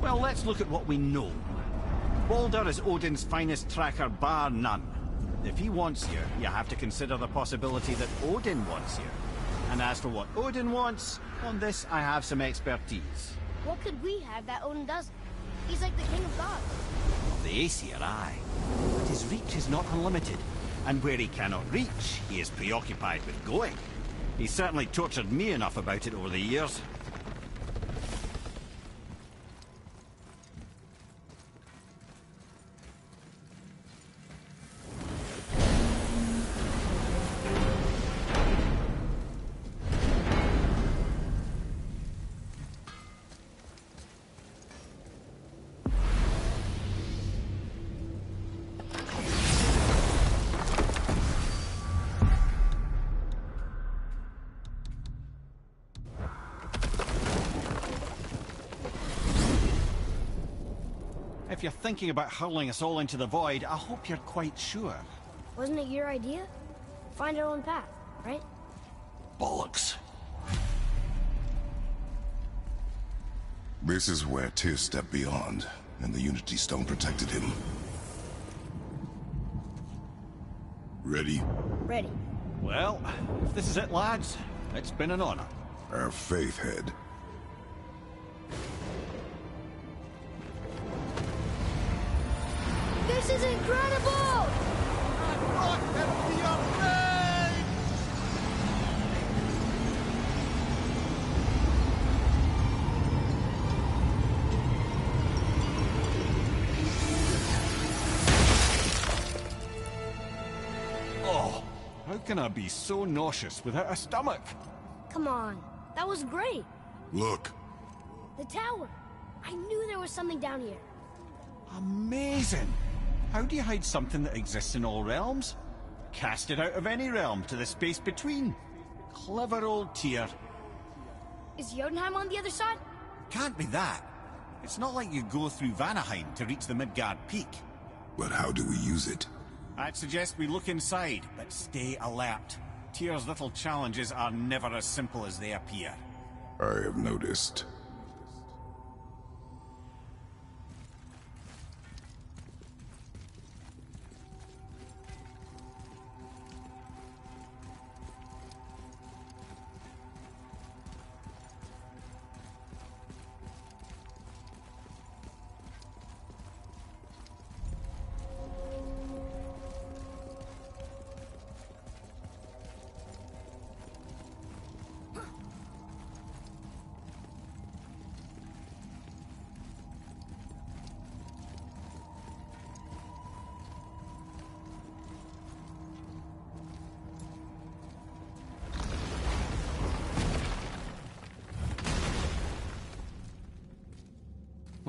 Well, let's look at what we know. Baldur is Odin's finest tracker, bar none. If he wants you, you have to consider the possibility that Odin wants you. And as for what Odin wants, on this I have some expertise. What could we have that Odin doesn't? He's like the king of gods. Of the Aesir, aye. But his reach is not unlimited. And where he cannot reach, he is preoccupied with going. He's certainly tortured me enough about it over the years. If you're thinking about hurling us all into the void, I hope you're quite sure. Wasn't it your idea? Find our own path, right? Bollocks. This is where Tyr stepped beyond, and the Unity Stone protected him. Ready? Ready. Well, if this is it, lads, it's been an honor. Our faith head. This is incredible! gonna be so nauseous without a stomach? Come on. That was great. Look, The tower. I knew there was something down here. Amazing! How do you hide something that exists in all realms? Cast it out of any realm to the space between. Clever old Tyr. Is Jotunheim on the other side? Can't be that. It's not like you go through Vanaheim to reach the Midgard Peak. But how do we use it? I'd suggest we look inside, but stay alert. Tyr's little challenges are never as simple as they appear. I have noticed.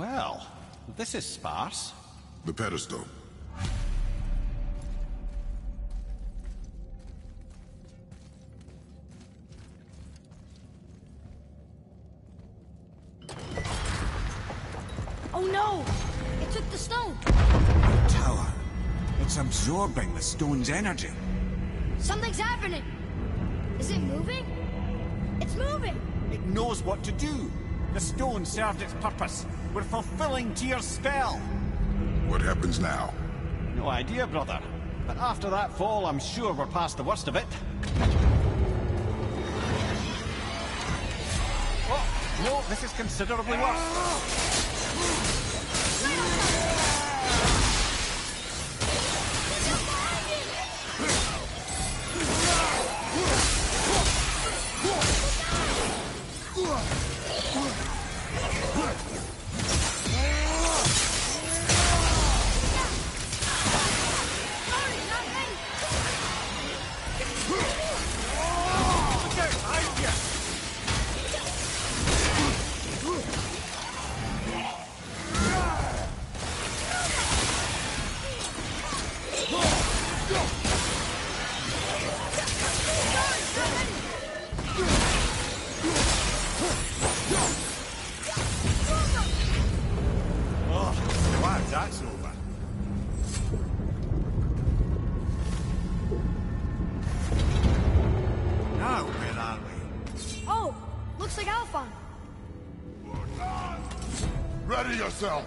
Well, this is sparse. The pedestal. Oh no! It took the stone! Tower. It's absorbing the stone's energy. Something's happening! Is it moving? It's moving! It knows what to do. The stone served its purpose. We're fulfilling Tyr's spell. What happens now? No idea, brother. But after that fall, I'm sure we're past the worst of it. Oh, no, this is considerably worse. That's over. Now, where are we? Oh! Looks like Alphon. ready yourself!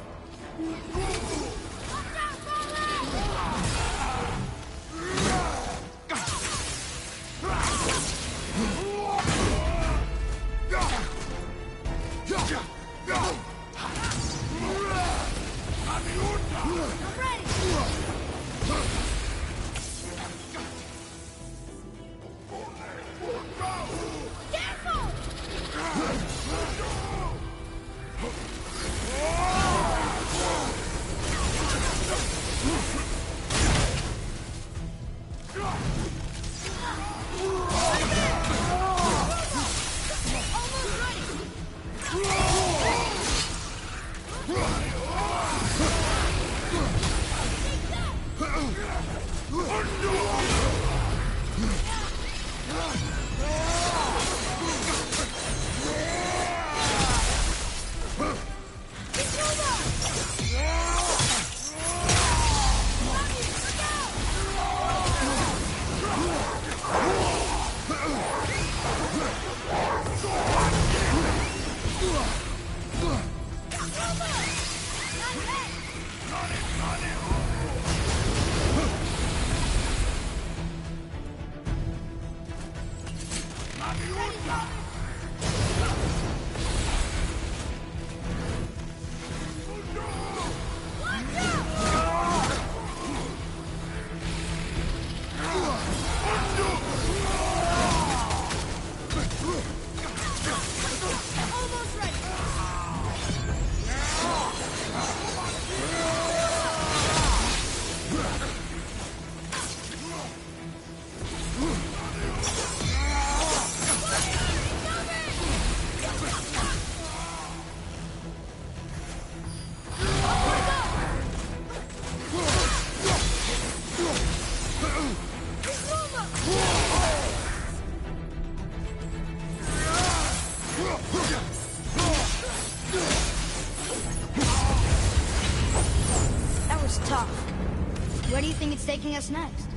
What's taking us next?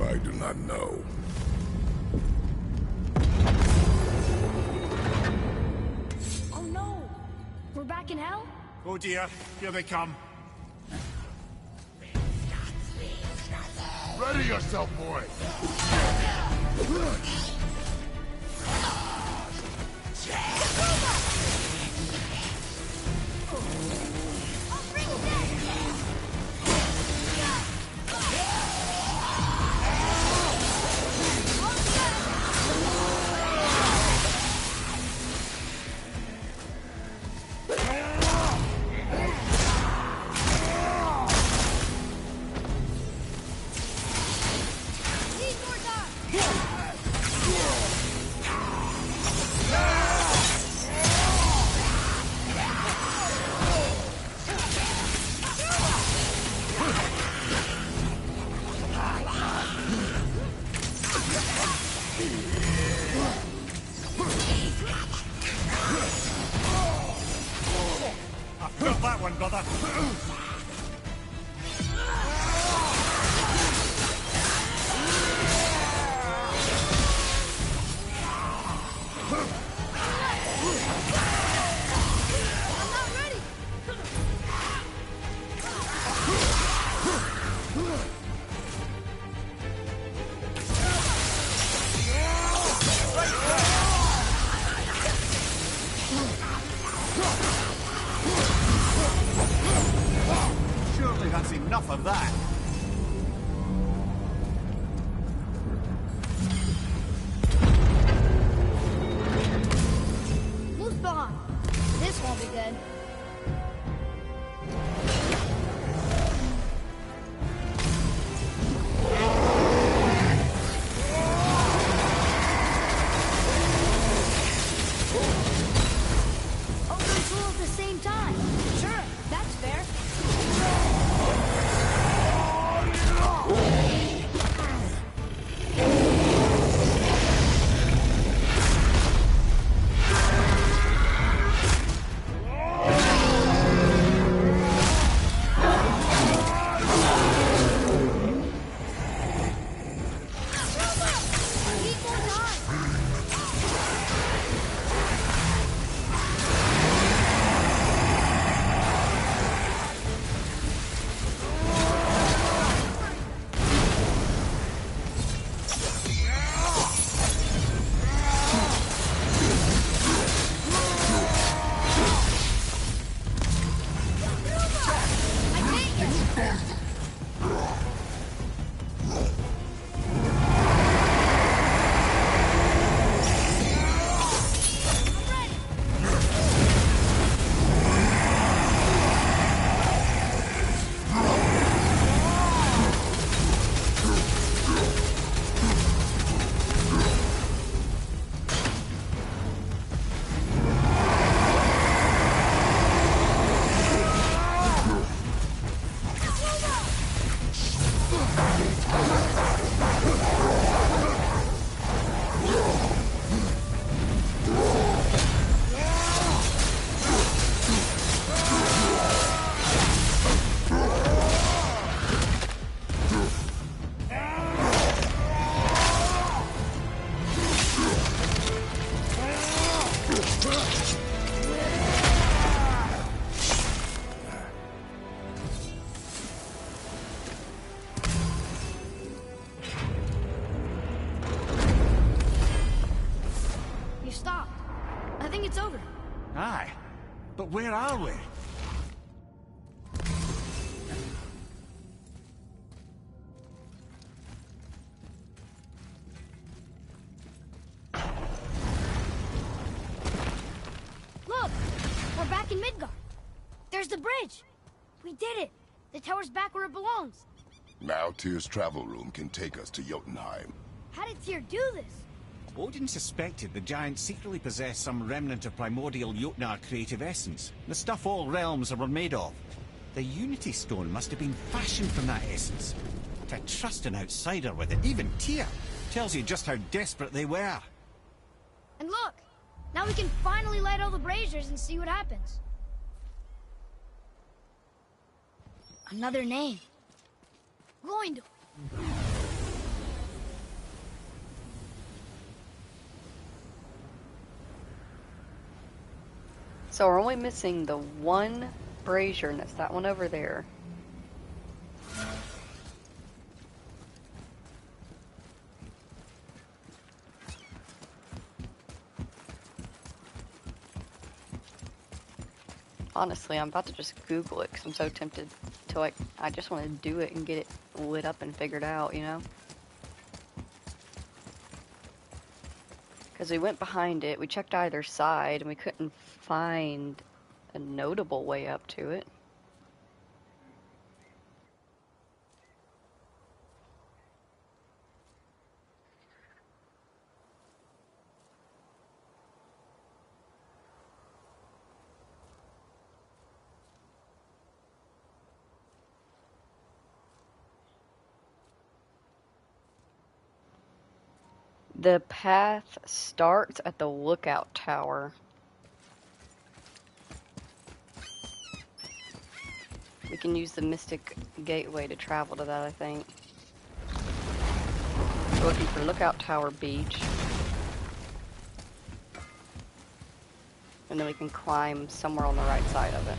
I do not know. Oh no! We're back in hell? Oh dear, here they come. Ready yourself, boy! Got that one, brother. Surely that's enough of that. Muspelheim! This won't be good. Open and tool at the same time. Sure, that's fair. Need more time. You stopped. I think it's over. Aye. But where are we? Look! We're back in Midgard. There's the bridge. We did it. The tower's back where it belongs. Now Tyr's travel room can take us to Jotunheim. How did Tyr do this? Odin suspected the giants secretly possessed some remnant of primordial Jotnar creative essence, the stuff all realms were made of. The Unity Stone must have been fashioned from that essence. To trust an outsider with it, even Tyr, tells you just how desperate they were. And look! Now we can finally light all the braziers and see what happens. Another name. Gloindor. So we're only missing the one brazier, and it's that one over there. Honestly, I'm about to just Google it because I'm so tempted to, like, I just want to do it and get it lit up and figured out, you know? Because we went behind it, we checked either side, and we couldn't find a notable way up to it. The path starts at the lookout tower. We can use the Mystic Gateway to travel to that, I think. We're looking for Lookout Tower Beach. And then we can climb somewhere on the right side of it.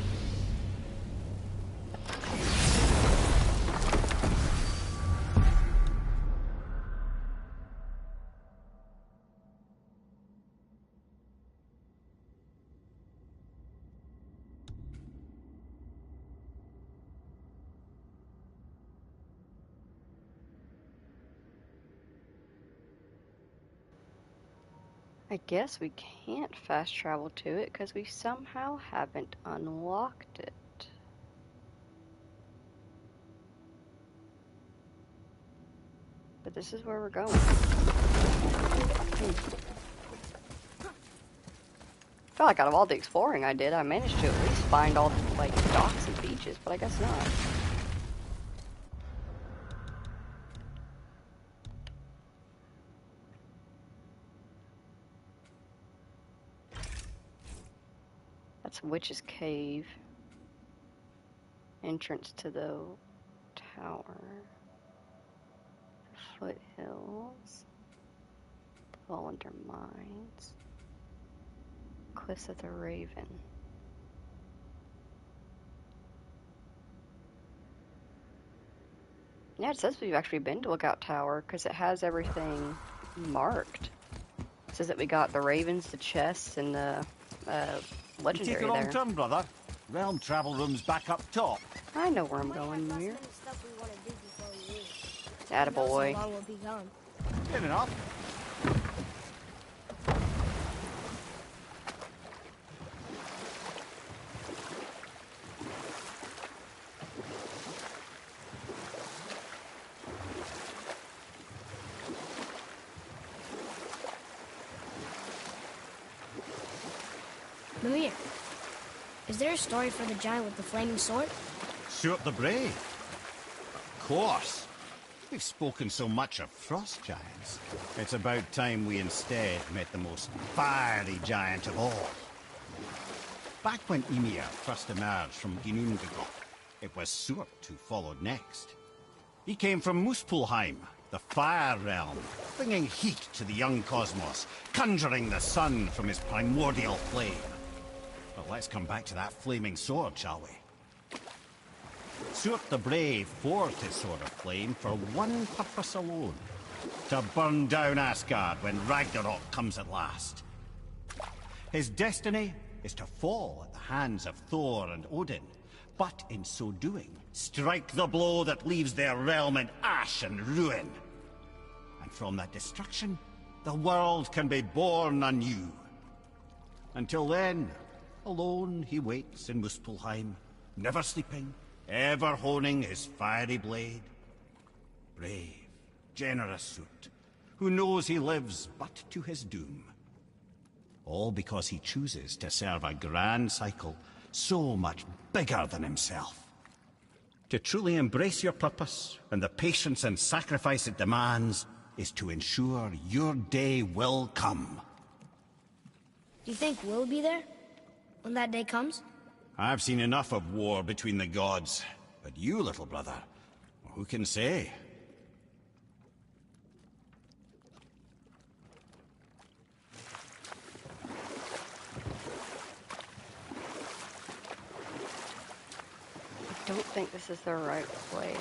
I guess we can't fast travel to it because we somehow haven't unlocked it. But this is where we're going. I feel like out of all the exploring I did, I managed to at least find all the, like, docks and beaches, but I guess not. That's Witch's Cave. Entrance to the tower. Foothills. Volunteer Mines. Cliffs of the Raven. Yeah, it says we've actually been to Lookout Tower because it has everything marked. It says that we got the ravens, the chests, and the You legendary take a wrong there. turn, brother. Realm travel room's back up top. I know where I'm going here. Stuff we want to do before we leave. Attaboy. How long we'll be gone. Fair enough. Mimir, is there a story for the giant with the flaming sword? Stuart the Brave. Of course. We've spoken so much of frost giants. It's about time we instead met the most fiery giant of all. Back when Ymir first emerged from Ginnungagap, it was Stuart who followed next. He came from Muspelheim, the fire realm, bringing heat to the young cosmos, conjuring the sun from his primordial flame. But let's come back to that flaming sword, shall we? Stuart the Brave forged his sword of flame for one purpose alone: to burn down Asgard when Ragnarok comes at last. His destiny is to fall at the hands of Thor and Odin, but in so doing, strike the blow that leaves their realm in ash and ruin. And from that destruction, the world can be born anew. Until then, alone he waits in Muspelheim, never sleeping, ever honing his fiery blade. Brave, generous Stuart, who knows he lives but to his doom. All because he chooses to serve a grand cycle so much bigger than himself. To truly embrace your purpose and the patience and sacrifice it demands is to ensure your day will come. Do you think we'll be there when that day comes? I've seen enough of war between the gods, but you, little brother, who can say? don't think this is the right way.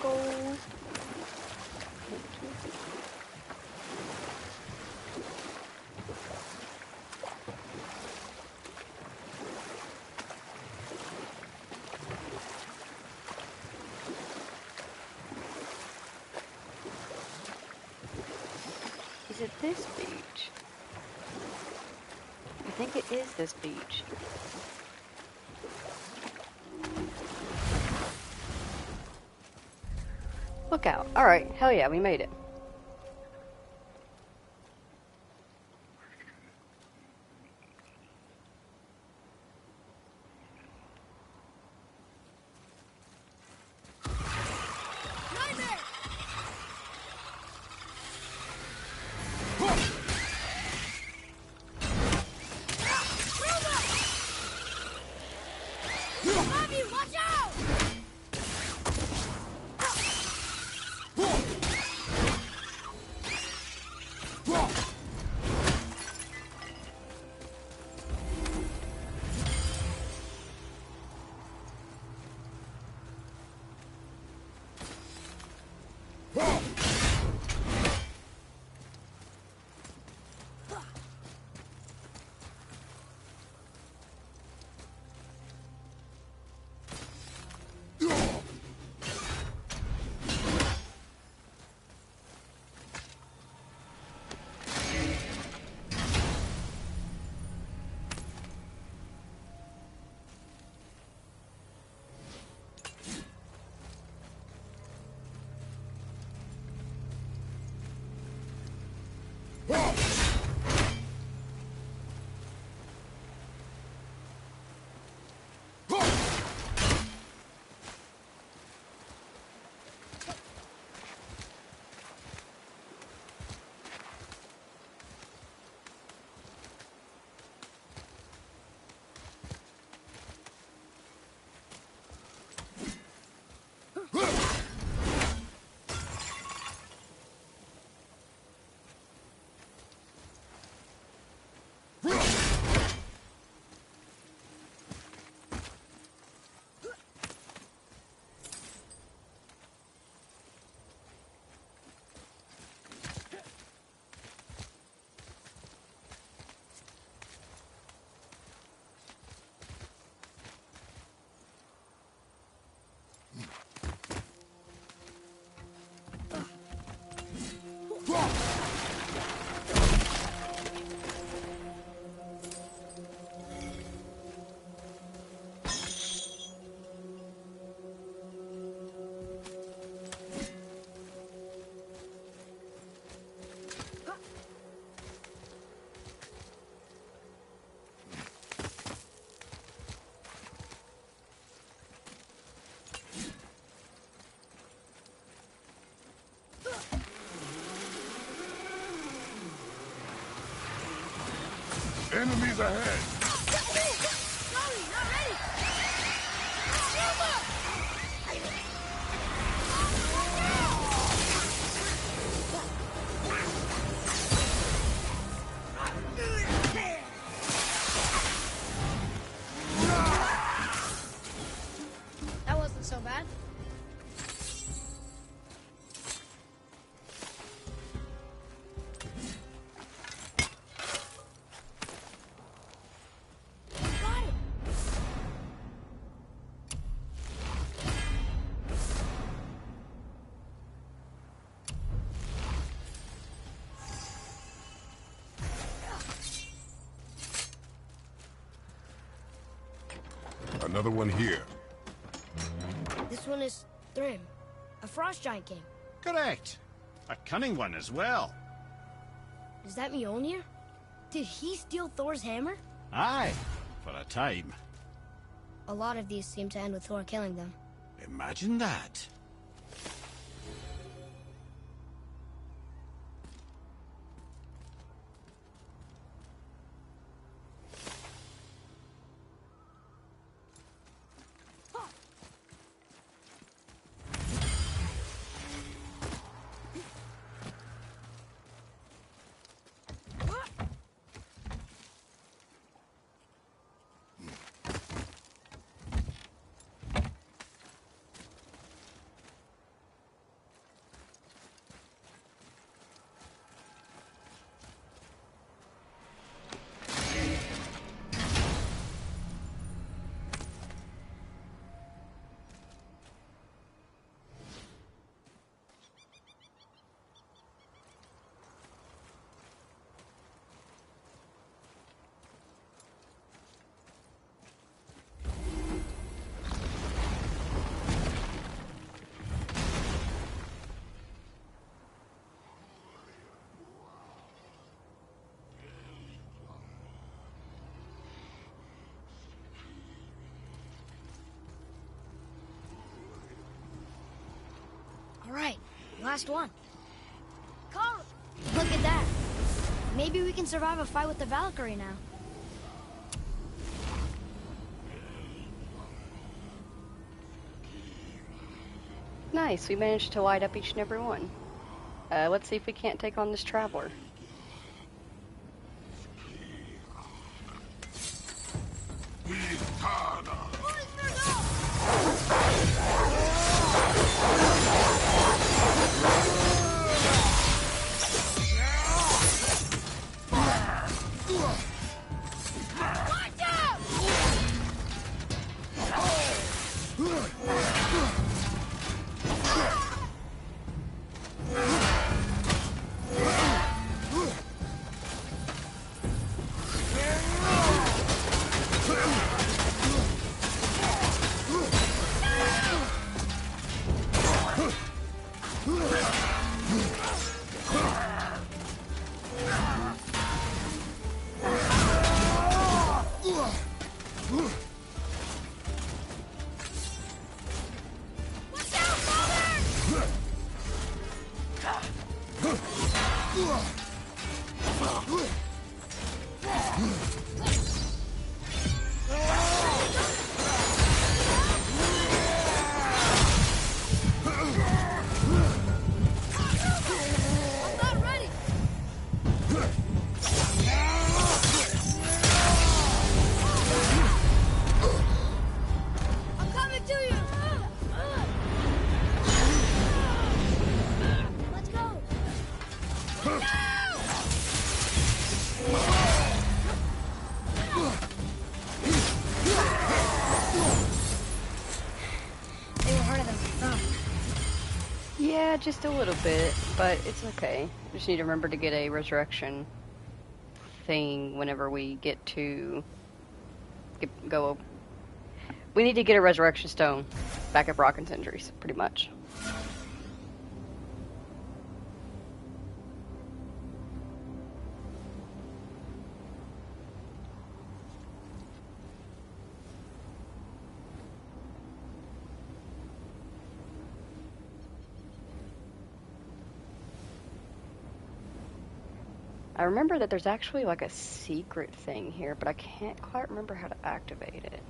Goals. Is it this beach? I think it is this beach. Look out. Alright, hell yeah, we made it. Bobby, watch out! Enemies ahead! Sorry, not ready! That wasn't so bad. Got it! Another one here. This one is Thrym, a frost giant king. Correct. A cunning one as well. Is that Mjolnir? Did he steal Thor's hammer? Aye, for a time. A lot of these seem to end with Thor killing them. Imagine that. All right, last one. Carl! Look at that. Maybe we can survive a fight with the Valkyrie now. Nice, we managed to light up each and every one. Let's see if we can't take on this traveler. Yeah, just a little bit, but it's okay. We just need to remember to get a resurrection thing whenever we get to go. We need to get a resurrection stone back at Brocken's injuries, pretty much. I remember that there's actually like a secret thing here, but I can't quite remember how to activate it.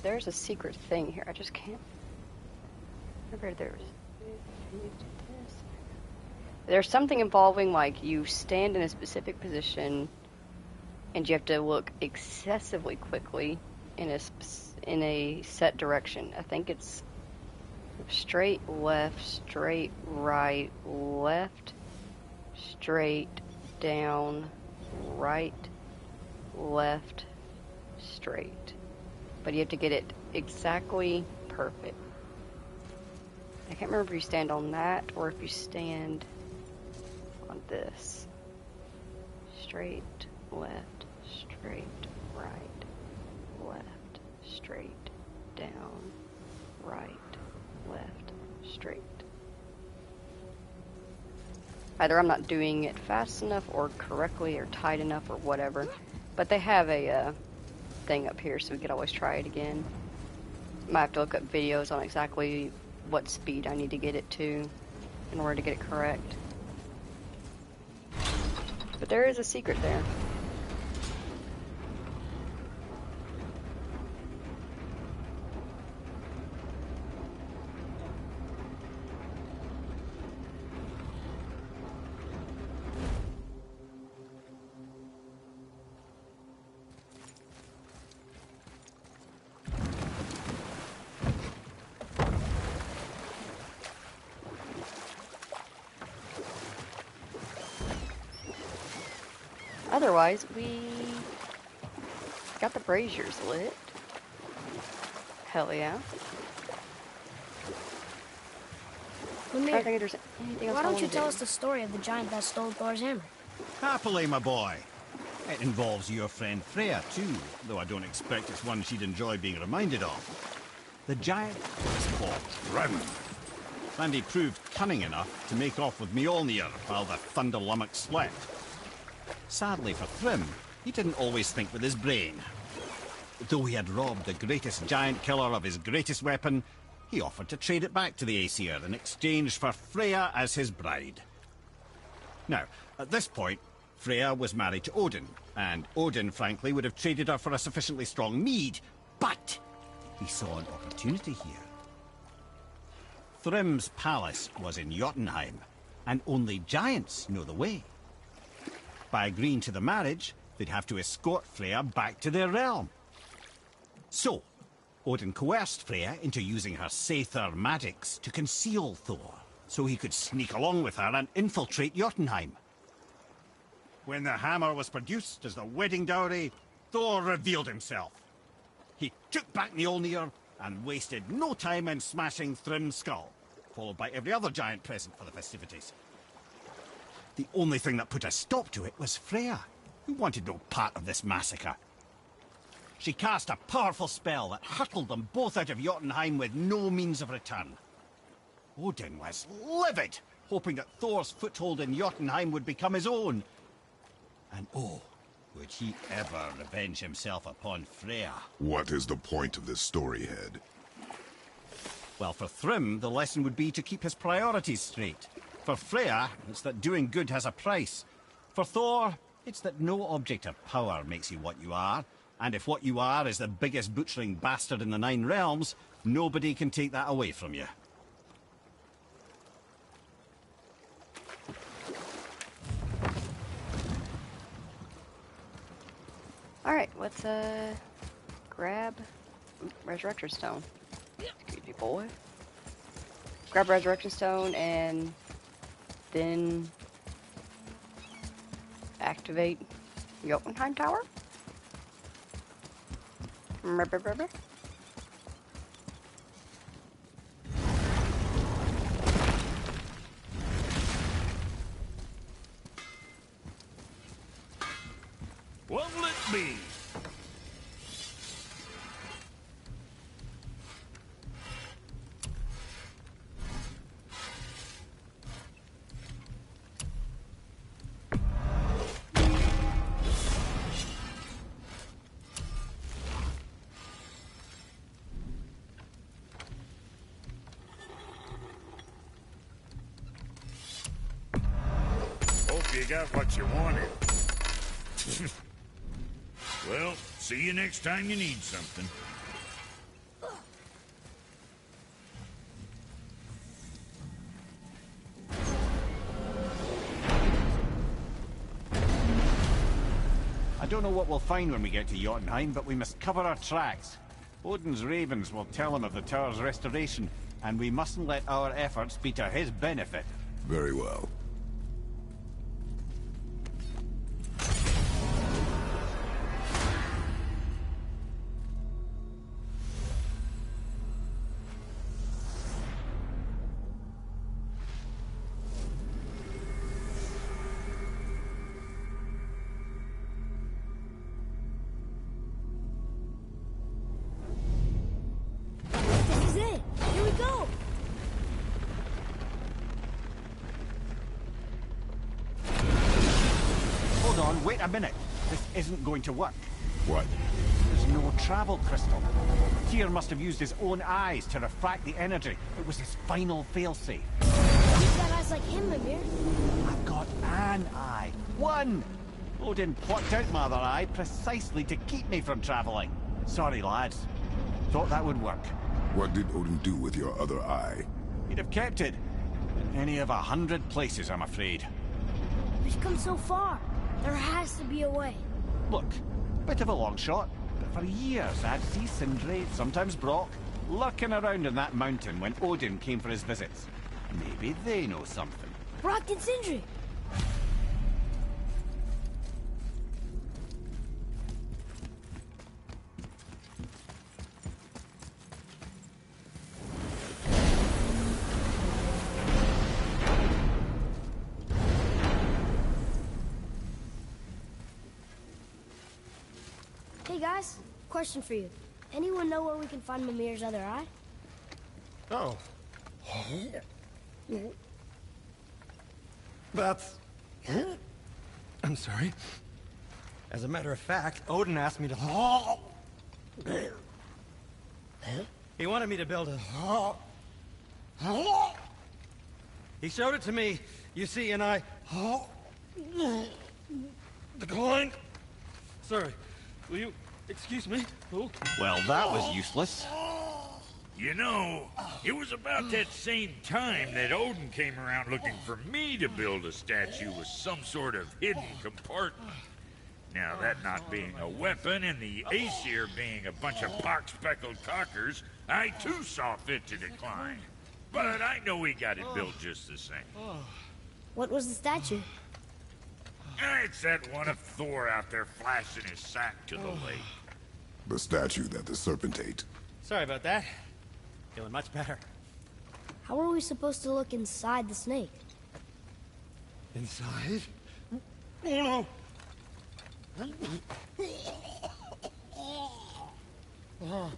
There's a secret thing here. I just can't remember. There's something involving, like, you stand in a specific position and you have to look excessively quickly in a set direction. I think it's straight left, straight right, left, straight down, right, left, straight. But you have to get it exactly perfect. I can't remember if you stand on that or if you stand on this. Straight, left, straight, right, left, straight, down, right, left, straight. Either I'm not doing it fast enough or correctly or tight enough or whatever. But they have a thing up here so we could always try it again. Might have to look up videos on exactly what speed I need to get it to in order to get it correct. But there is a secret there. Otherwise, we got the braziers lit. Hell yeah. Mimir, I think there's anything else why I don't wanna you tell do. us the story of the giant that stole Thor's hammer? Happily, my boy. It involves your friend Freya, too, though I don't expect it's one she'd enjoy being reminded of. The giant was called Thrym, and he proved cunning enough to make off with Mjolnir while the Thunder Lummox slept. Sadly for Thrym, he didn't always think with his brain. Though he had robbed the greatest giant killer of his greatest weapon, he offered to trade it back to the Aesir in exchange for Freya as his bride. Now, at this point, Freya was married to Odin, and Odin, frankly, would have traded her for a sufficiently strong mead, but he saw an opportunity here. Thrym's palace was in Jotunheim, and only giants know the way. By agreeing to the marriage, they'd have to escort Freya back to their realm. So, Odin coerced Freya into using her Seithar magics to conceal Thor, so he could sneak along with her and infiltrate Jotunheim. When the hammer was produced as the wedding dowry, Thor revealed himself. He took back Mjolnir and wasted no time in smashing Thrym's skull, followed by every other giant present for the festivities. The only thing that put a stop to it was Freya, who wanted no part of this massacre. She cast a powerful spell that hurtled them both out of Jotunheim with no means of return. Odin was livid, hoping that Thor's foothold in Jotunheim would become his own. And oh, would he ever revenge himself upon Freya? What is the point of this story, Head? Well, for Thrym, the lesson would be to keep his priorities straight. For Freya, it's that doing good has a price. For Thor, it's that no object of power makes you what you are. And if what you are is the biggest butchering bastard in the Nine Realms, nobody can take that away from you. Alright, let's grab Resurrection Stone. Excuse me, boy. Grab Resurrection Stone and then activate Jotunheim Tower. Remember. What'll it be? Hope you got what you wanted. Well, see you next time you need something. I don't know what we'll find when we get to Jotunheim, but we must cover our tracks. Odin's ravens will tell him of the tower's restoration, and we mustn't let our efforts be to his benefit. Very well. This is it. Here we go. Hold on, wait a minute. This isn't going to work. What? There's no travel crystal. Tyr must have used his own eyes to refract the energy. It was his final failsafe. You've got eyes like him, Mimir. I've got an eye. One! Odin plucked out my other eye precisely to keep me from travelling. Sorry, lads. Thought that would work. What did Odin do with your other eye? He'd have kept it. In any of 100 places, I'm afraid. We've come so far. There has to be a way. Look, bit of a long shot, but for years I'd see Sindri, sometimes Brock, lurking around in that mountain when Odin came for his visits. Maybe they know something. Brock and Sindri. Hey guys, question for you. Anyone know where we can find Mimir's other eye? Oh. That's... I'm sorry. As a matter of fact, Odin asked me to... He wanted me to build a... He showed it to me, you see, and I... declined. Sorry. Will you excuse me? Oh. Well, that was useless. You know, it was about that same time that Odin came around looking for me to build a statue with some sort of hidden compartment. Now, that not being a weapon and the Aesir being a bunch of pox-speckled cockers, I too saw fit to decline. But I know he got it built just the same. What was the statue? It's that one of Thor out there flashing his sack to the lake. The statue that the serpent ate. Sorry about that. Feeling much better. How are we supposed to look inside the snake? Inside? Oh, no.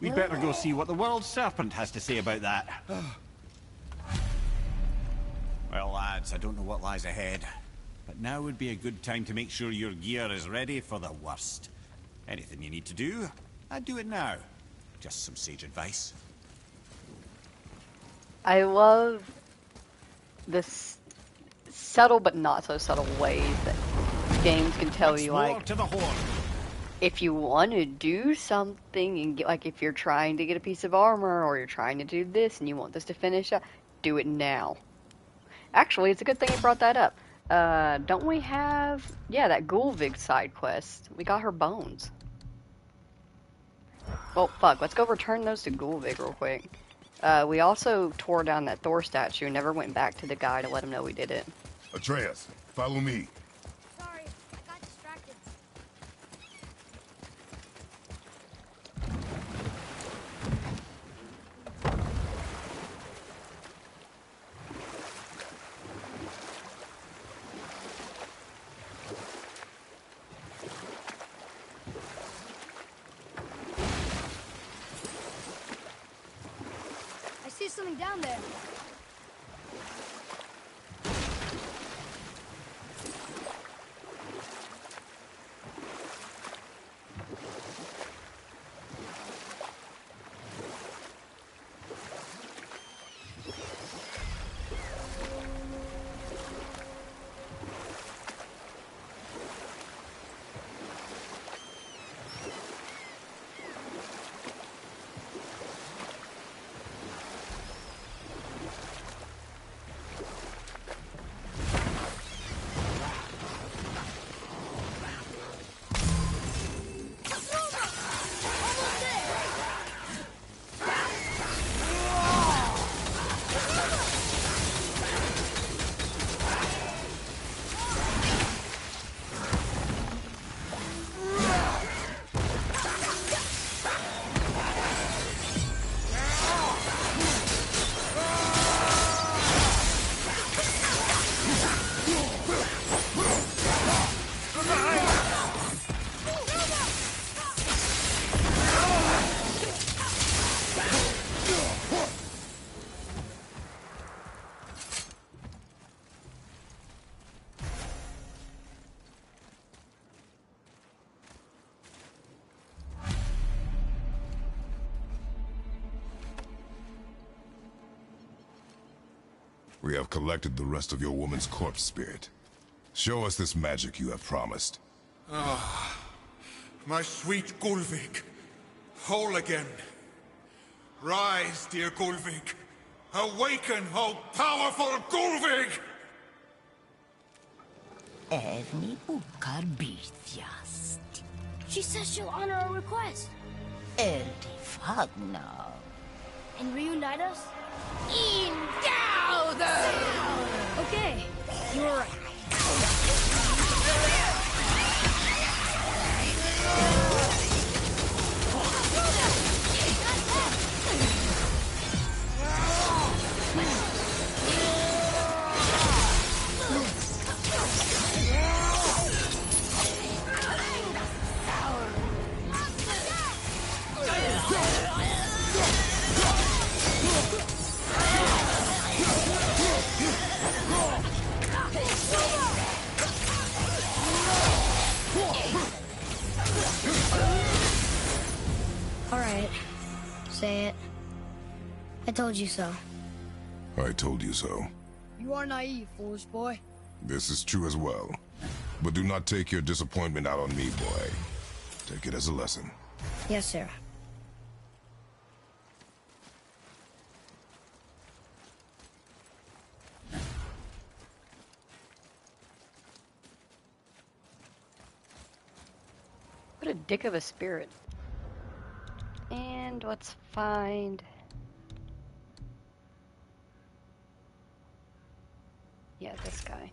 We'd better go see what the world serpent has to say about that. Well, lads, I don't know what lies ahead, but now would be a good time to make sure your gear is ready for the worst. Anything you need to do, I'd do it now. Just some sage advice. I love this subtle but not so subtle ways that games can tell you, Once more like, to the horn. if you want to do something, and get, like if you're trying to get a piece of armor or you're trying to do this and you want this to finish up, do it now. Actually, it's a good thing you brought that up. Don't we have, yeah, that Gulvig side quest? We got her bones. Well, fuck, let's go return those to Gulvig real quick. We also tore down that Thor statue and never went back to the guy to let him know we did it. Atreus, follow me. Sorry, I got distracted. I see something down there. We have collected the rest of your woman's corpse spirit. Show us this magic you have promised. Ah, my sweet Gulvig. Whole again. Rise, dear Gulvig. Awaken, O powerful Gulvig! Evni Ukarbithiast. She says she'll honor our request Eltifagna. and reunite us. Indauder! Okay, you were right. All right. Say it. I told you so. I told you so. You are naive, foolish boy. This is true as well. But do not take your disappointment out on me, boy. Take it as a lesson. Yes, sir. What a dick of a spirit. And let's find... Yeah, this guy.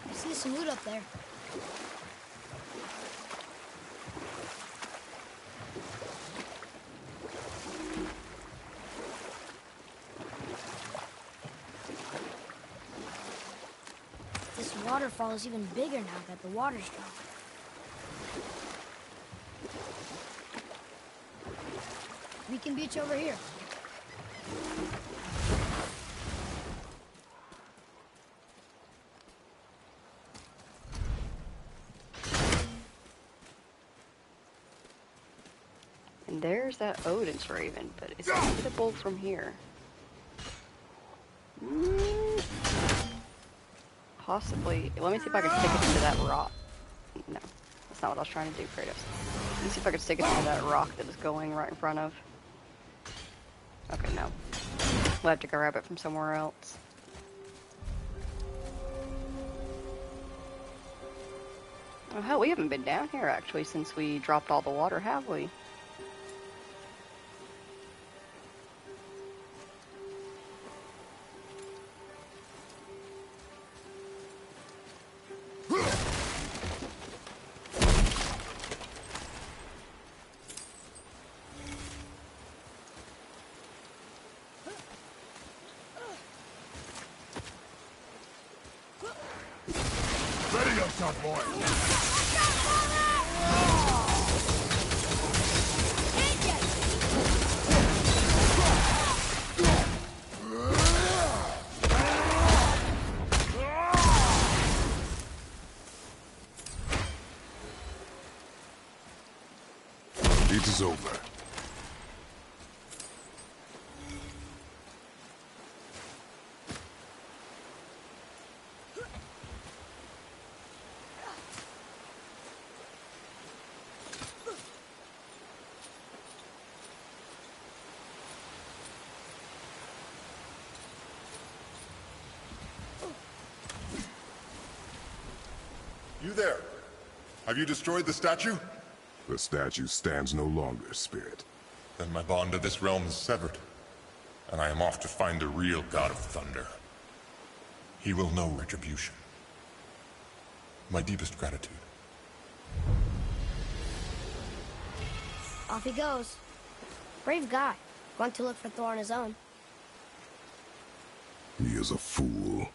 I see some loot up there. This waterfall is even bigger now that the water's dropped. We can beach over here. And there's that Odin's Raven, but it's hittable from here. Possibly. Let me see if I can stick it into that rock. No, that's not what I was trying to do, Kratos. Let me see if I can stick it into that rock that is going right in front of. Okay, no. We'll have to grab it from somewhere else. Oh, hell, we haven't been down here, actually, since we dropped all the water, have we? Ready up, tough boy! It is over. You there? Have you destroyed the statue? The statue stands no longer, Spirit. Then my bond to this realm is severed, and I am off to find the real God of Thunder. He will know retribution. My deepest gratitude. Off he goes. Brave guy. Going to look for Thor on his own. He is a fool.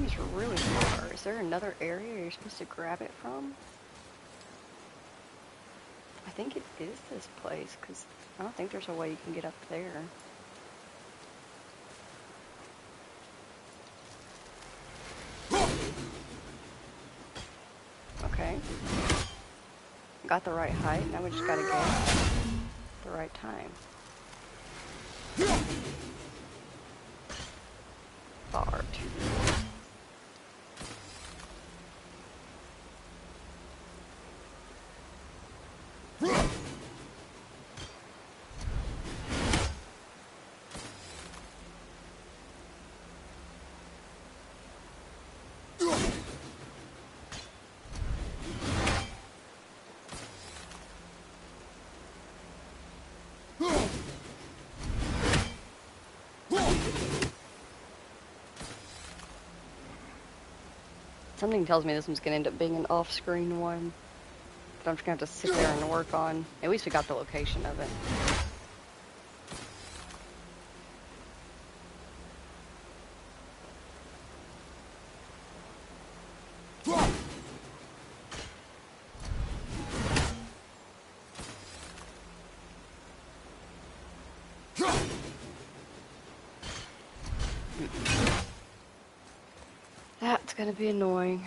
It's really far. Is there another area you're supposed to grab it from? I think it is this place, because I don't think there's a way you can get up there. Okay. Got the right height. Now we just gotta get the right time. Far too. Something tells me this one's gonna end up being an off-screen one. But I'm just gonna have to sit there and work on. At least we got the location of it. That's gonna be annoying.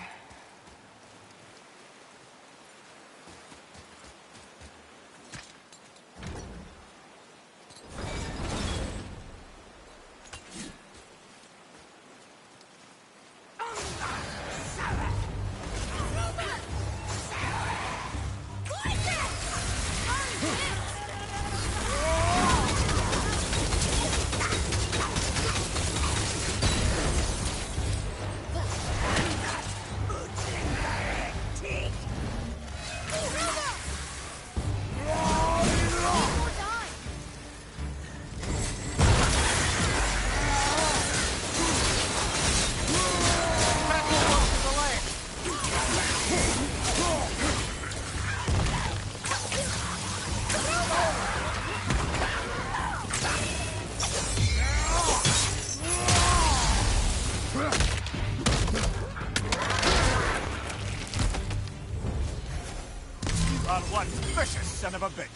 One vicious son of a bitch.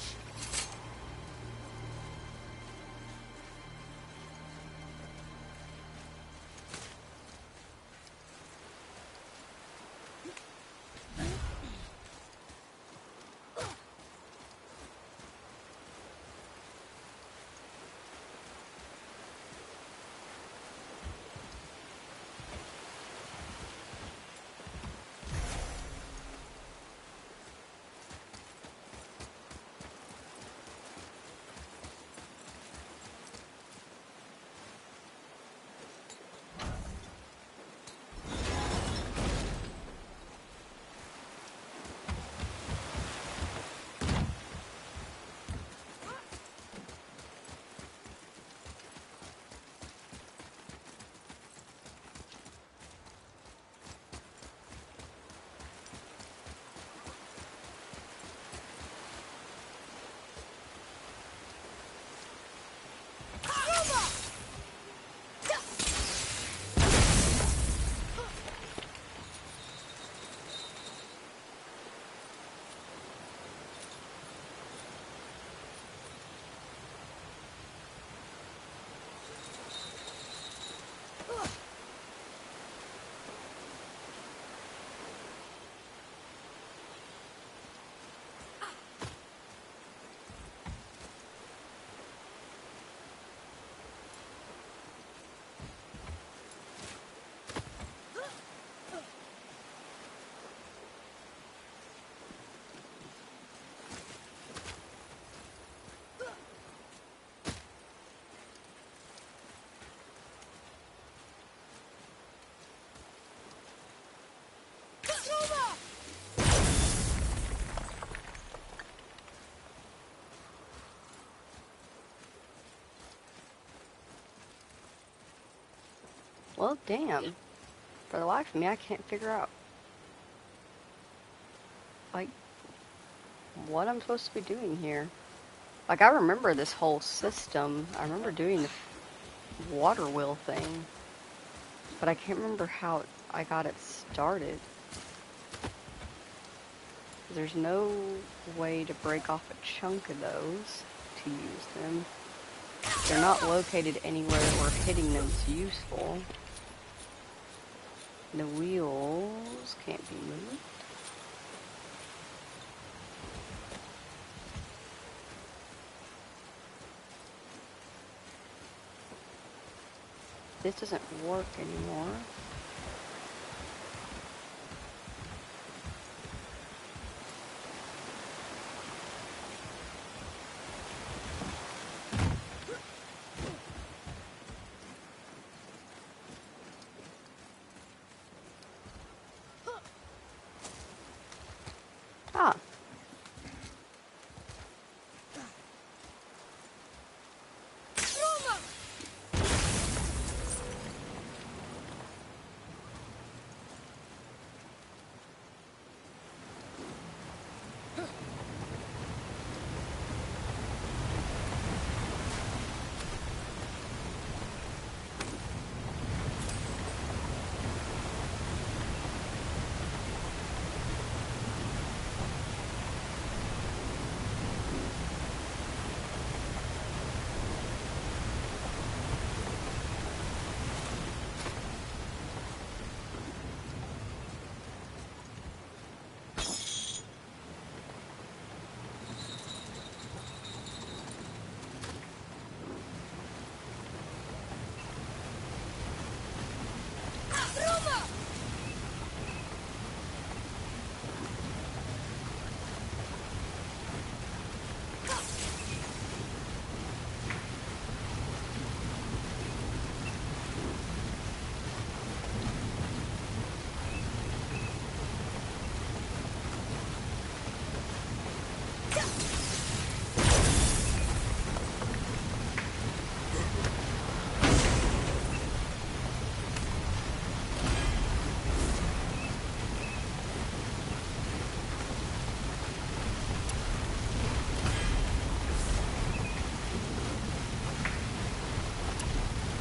Well, damn. For the life of me, I can't figure out, like, what I'm supposed to be doing here. Like, I remember this whole system. I remember doing the water wheel thing. But I can't remember how I got it started. There's no way to break off a chunk of those to use them. They're not located anywhere where hitting them is useful. The wheels can't be moved. this doesn't work anymore. Ah.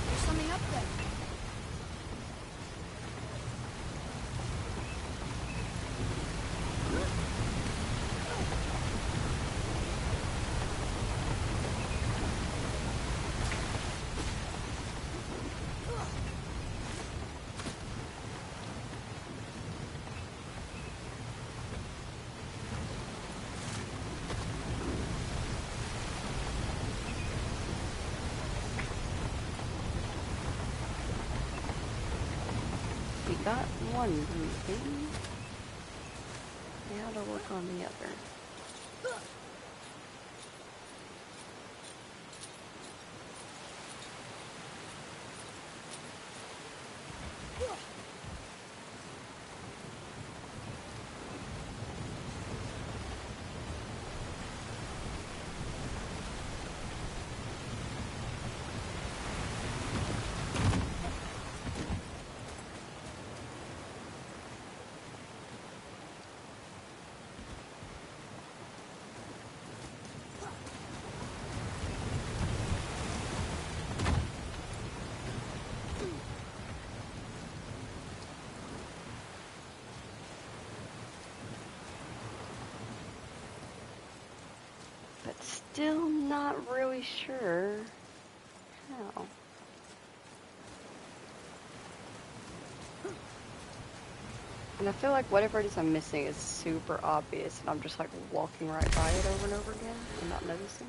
There's something up there. We got one grouping. Now to work on the other. But still not really sure how. And I feel like whatever it is I'm missing is super obvious, and I'm just like walking right by it over and over again and not noticing.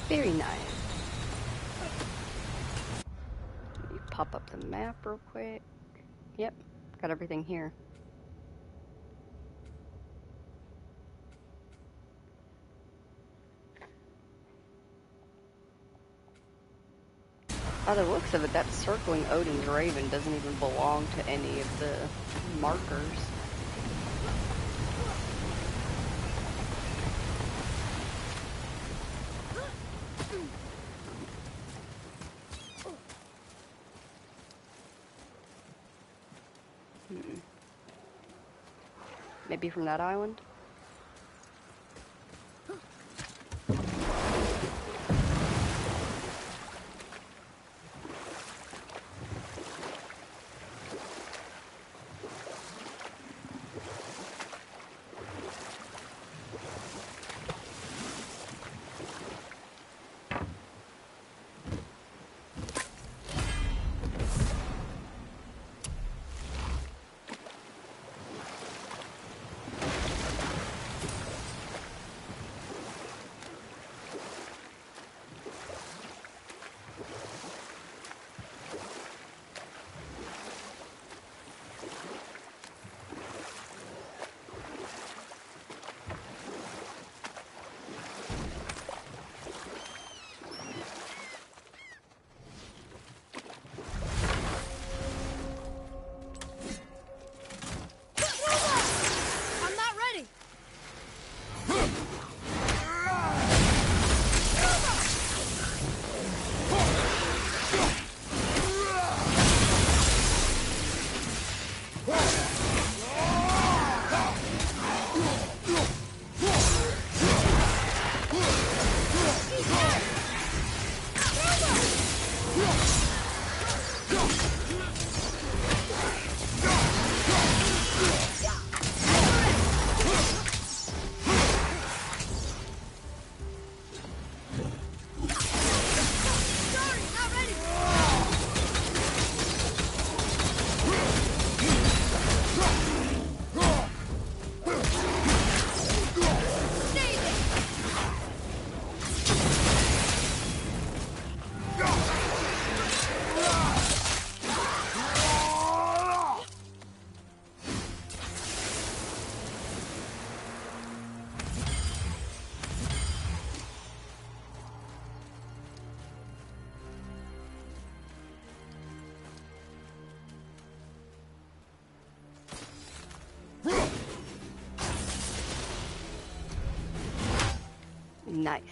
Very nice. Let me pop up the map real quick. Yep, got everything here. By the looks of it, that circling Odin's Raven doesn't even belong to any of the markers. Maybe from that island? Nice.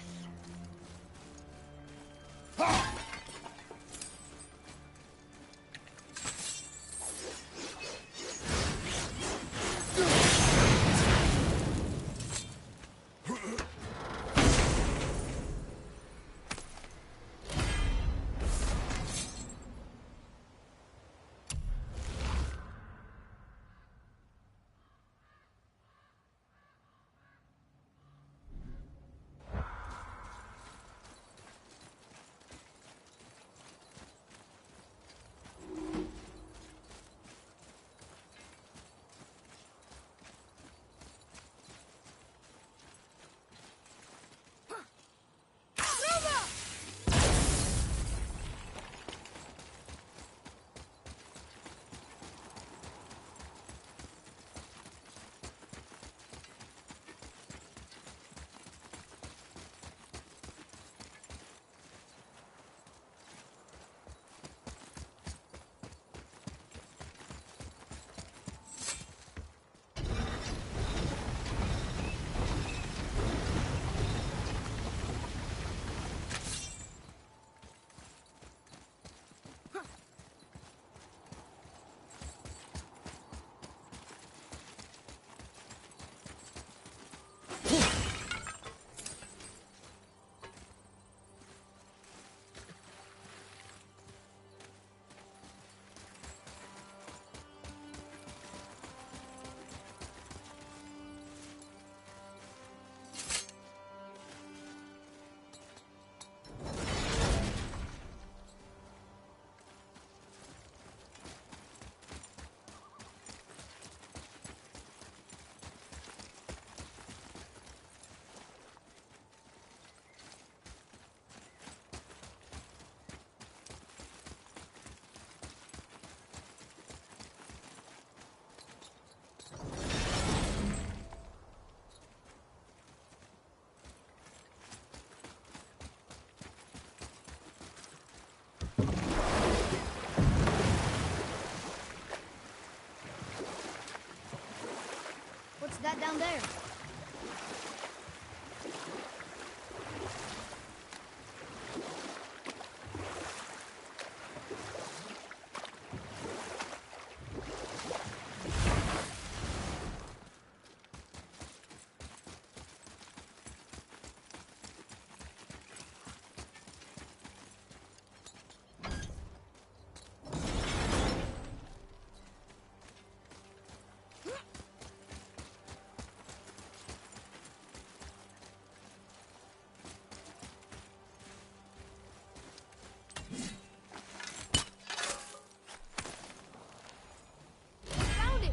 down there. Found it!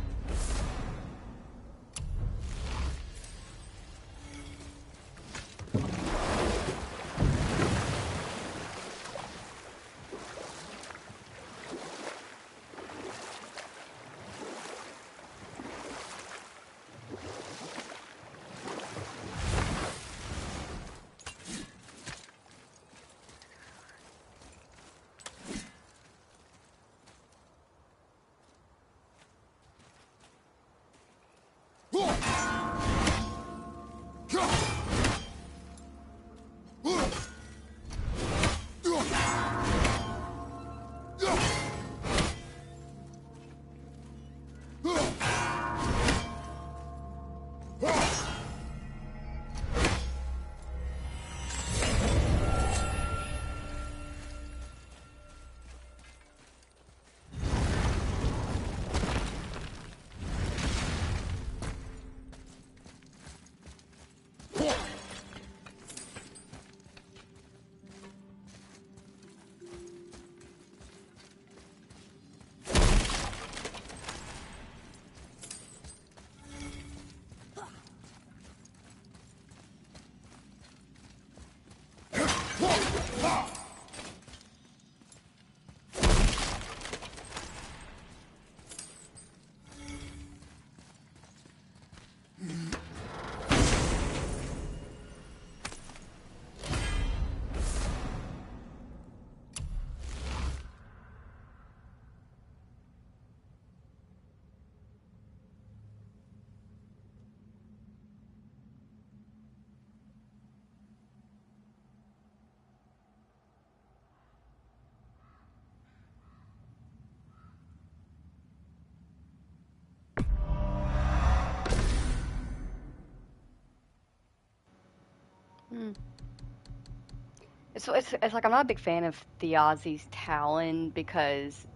It's like I'm not a big fan of Thiazi's Talon because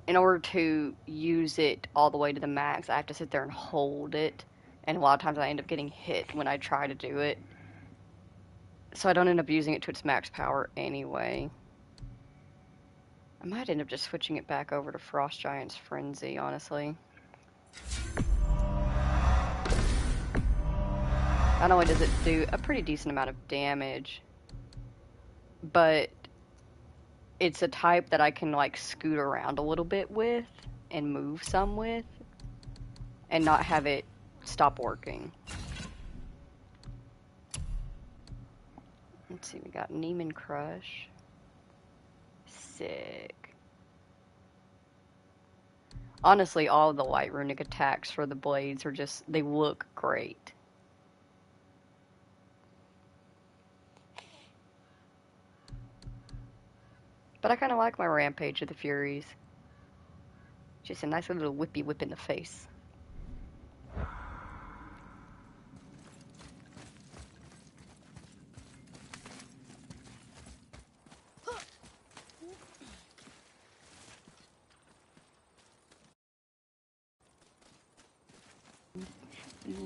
in order to use it all the way to the max, I have to sit there and hold it, and a lot of times I end up getting hit when I try to do it. So I don't end up using it to its max power anyway. I might end up just switching it back over to Frost Giant's Frenzy, honestly. Not only does it do a pretty decent amount of damage, but it's a type that I can like scoot around a little bit with and move some with and not have it stop working. Let's see, we got Neiman Crush. Sick. Honestly, all of the light runic attacks for the blades are just, they look great. But I kind of like my Rampage of the Furies. Just a nice little whippy whip in the face.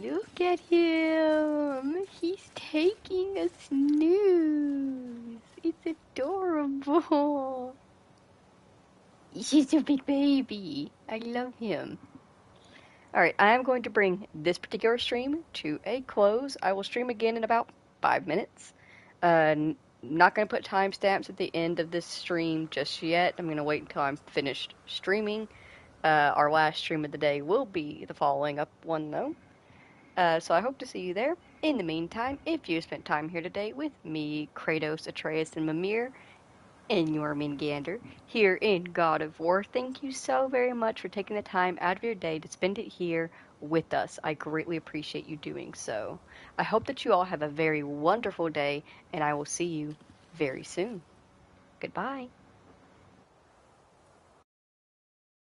Look at him! He's taking a snooze. It's adorable. He's a big baby. I love him. Alright, I am going to bring this particular stream to a close. I will stream again in about 5 minutes. Not going to put timestamps at the end of this stream just yet. I'm going to wait until I'm finished streaming. Our last stream of the day will be the following up one, though. So I hope to see you there. In the meantime, if you spent time here today with me, Kratos, Atreus, and Mimir, And your Mingander here in God of War. Thank you so very much for taking the time out of your day to spend it here with us. I greatly appreciate you doing so. I hope that you all have a very wonderful day, and I will see you very soon. Goodbye.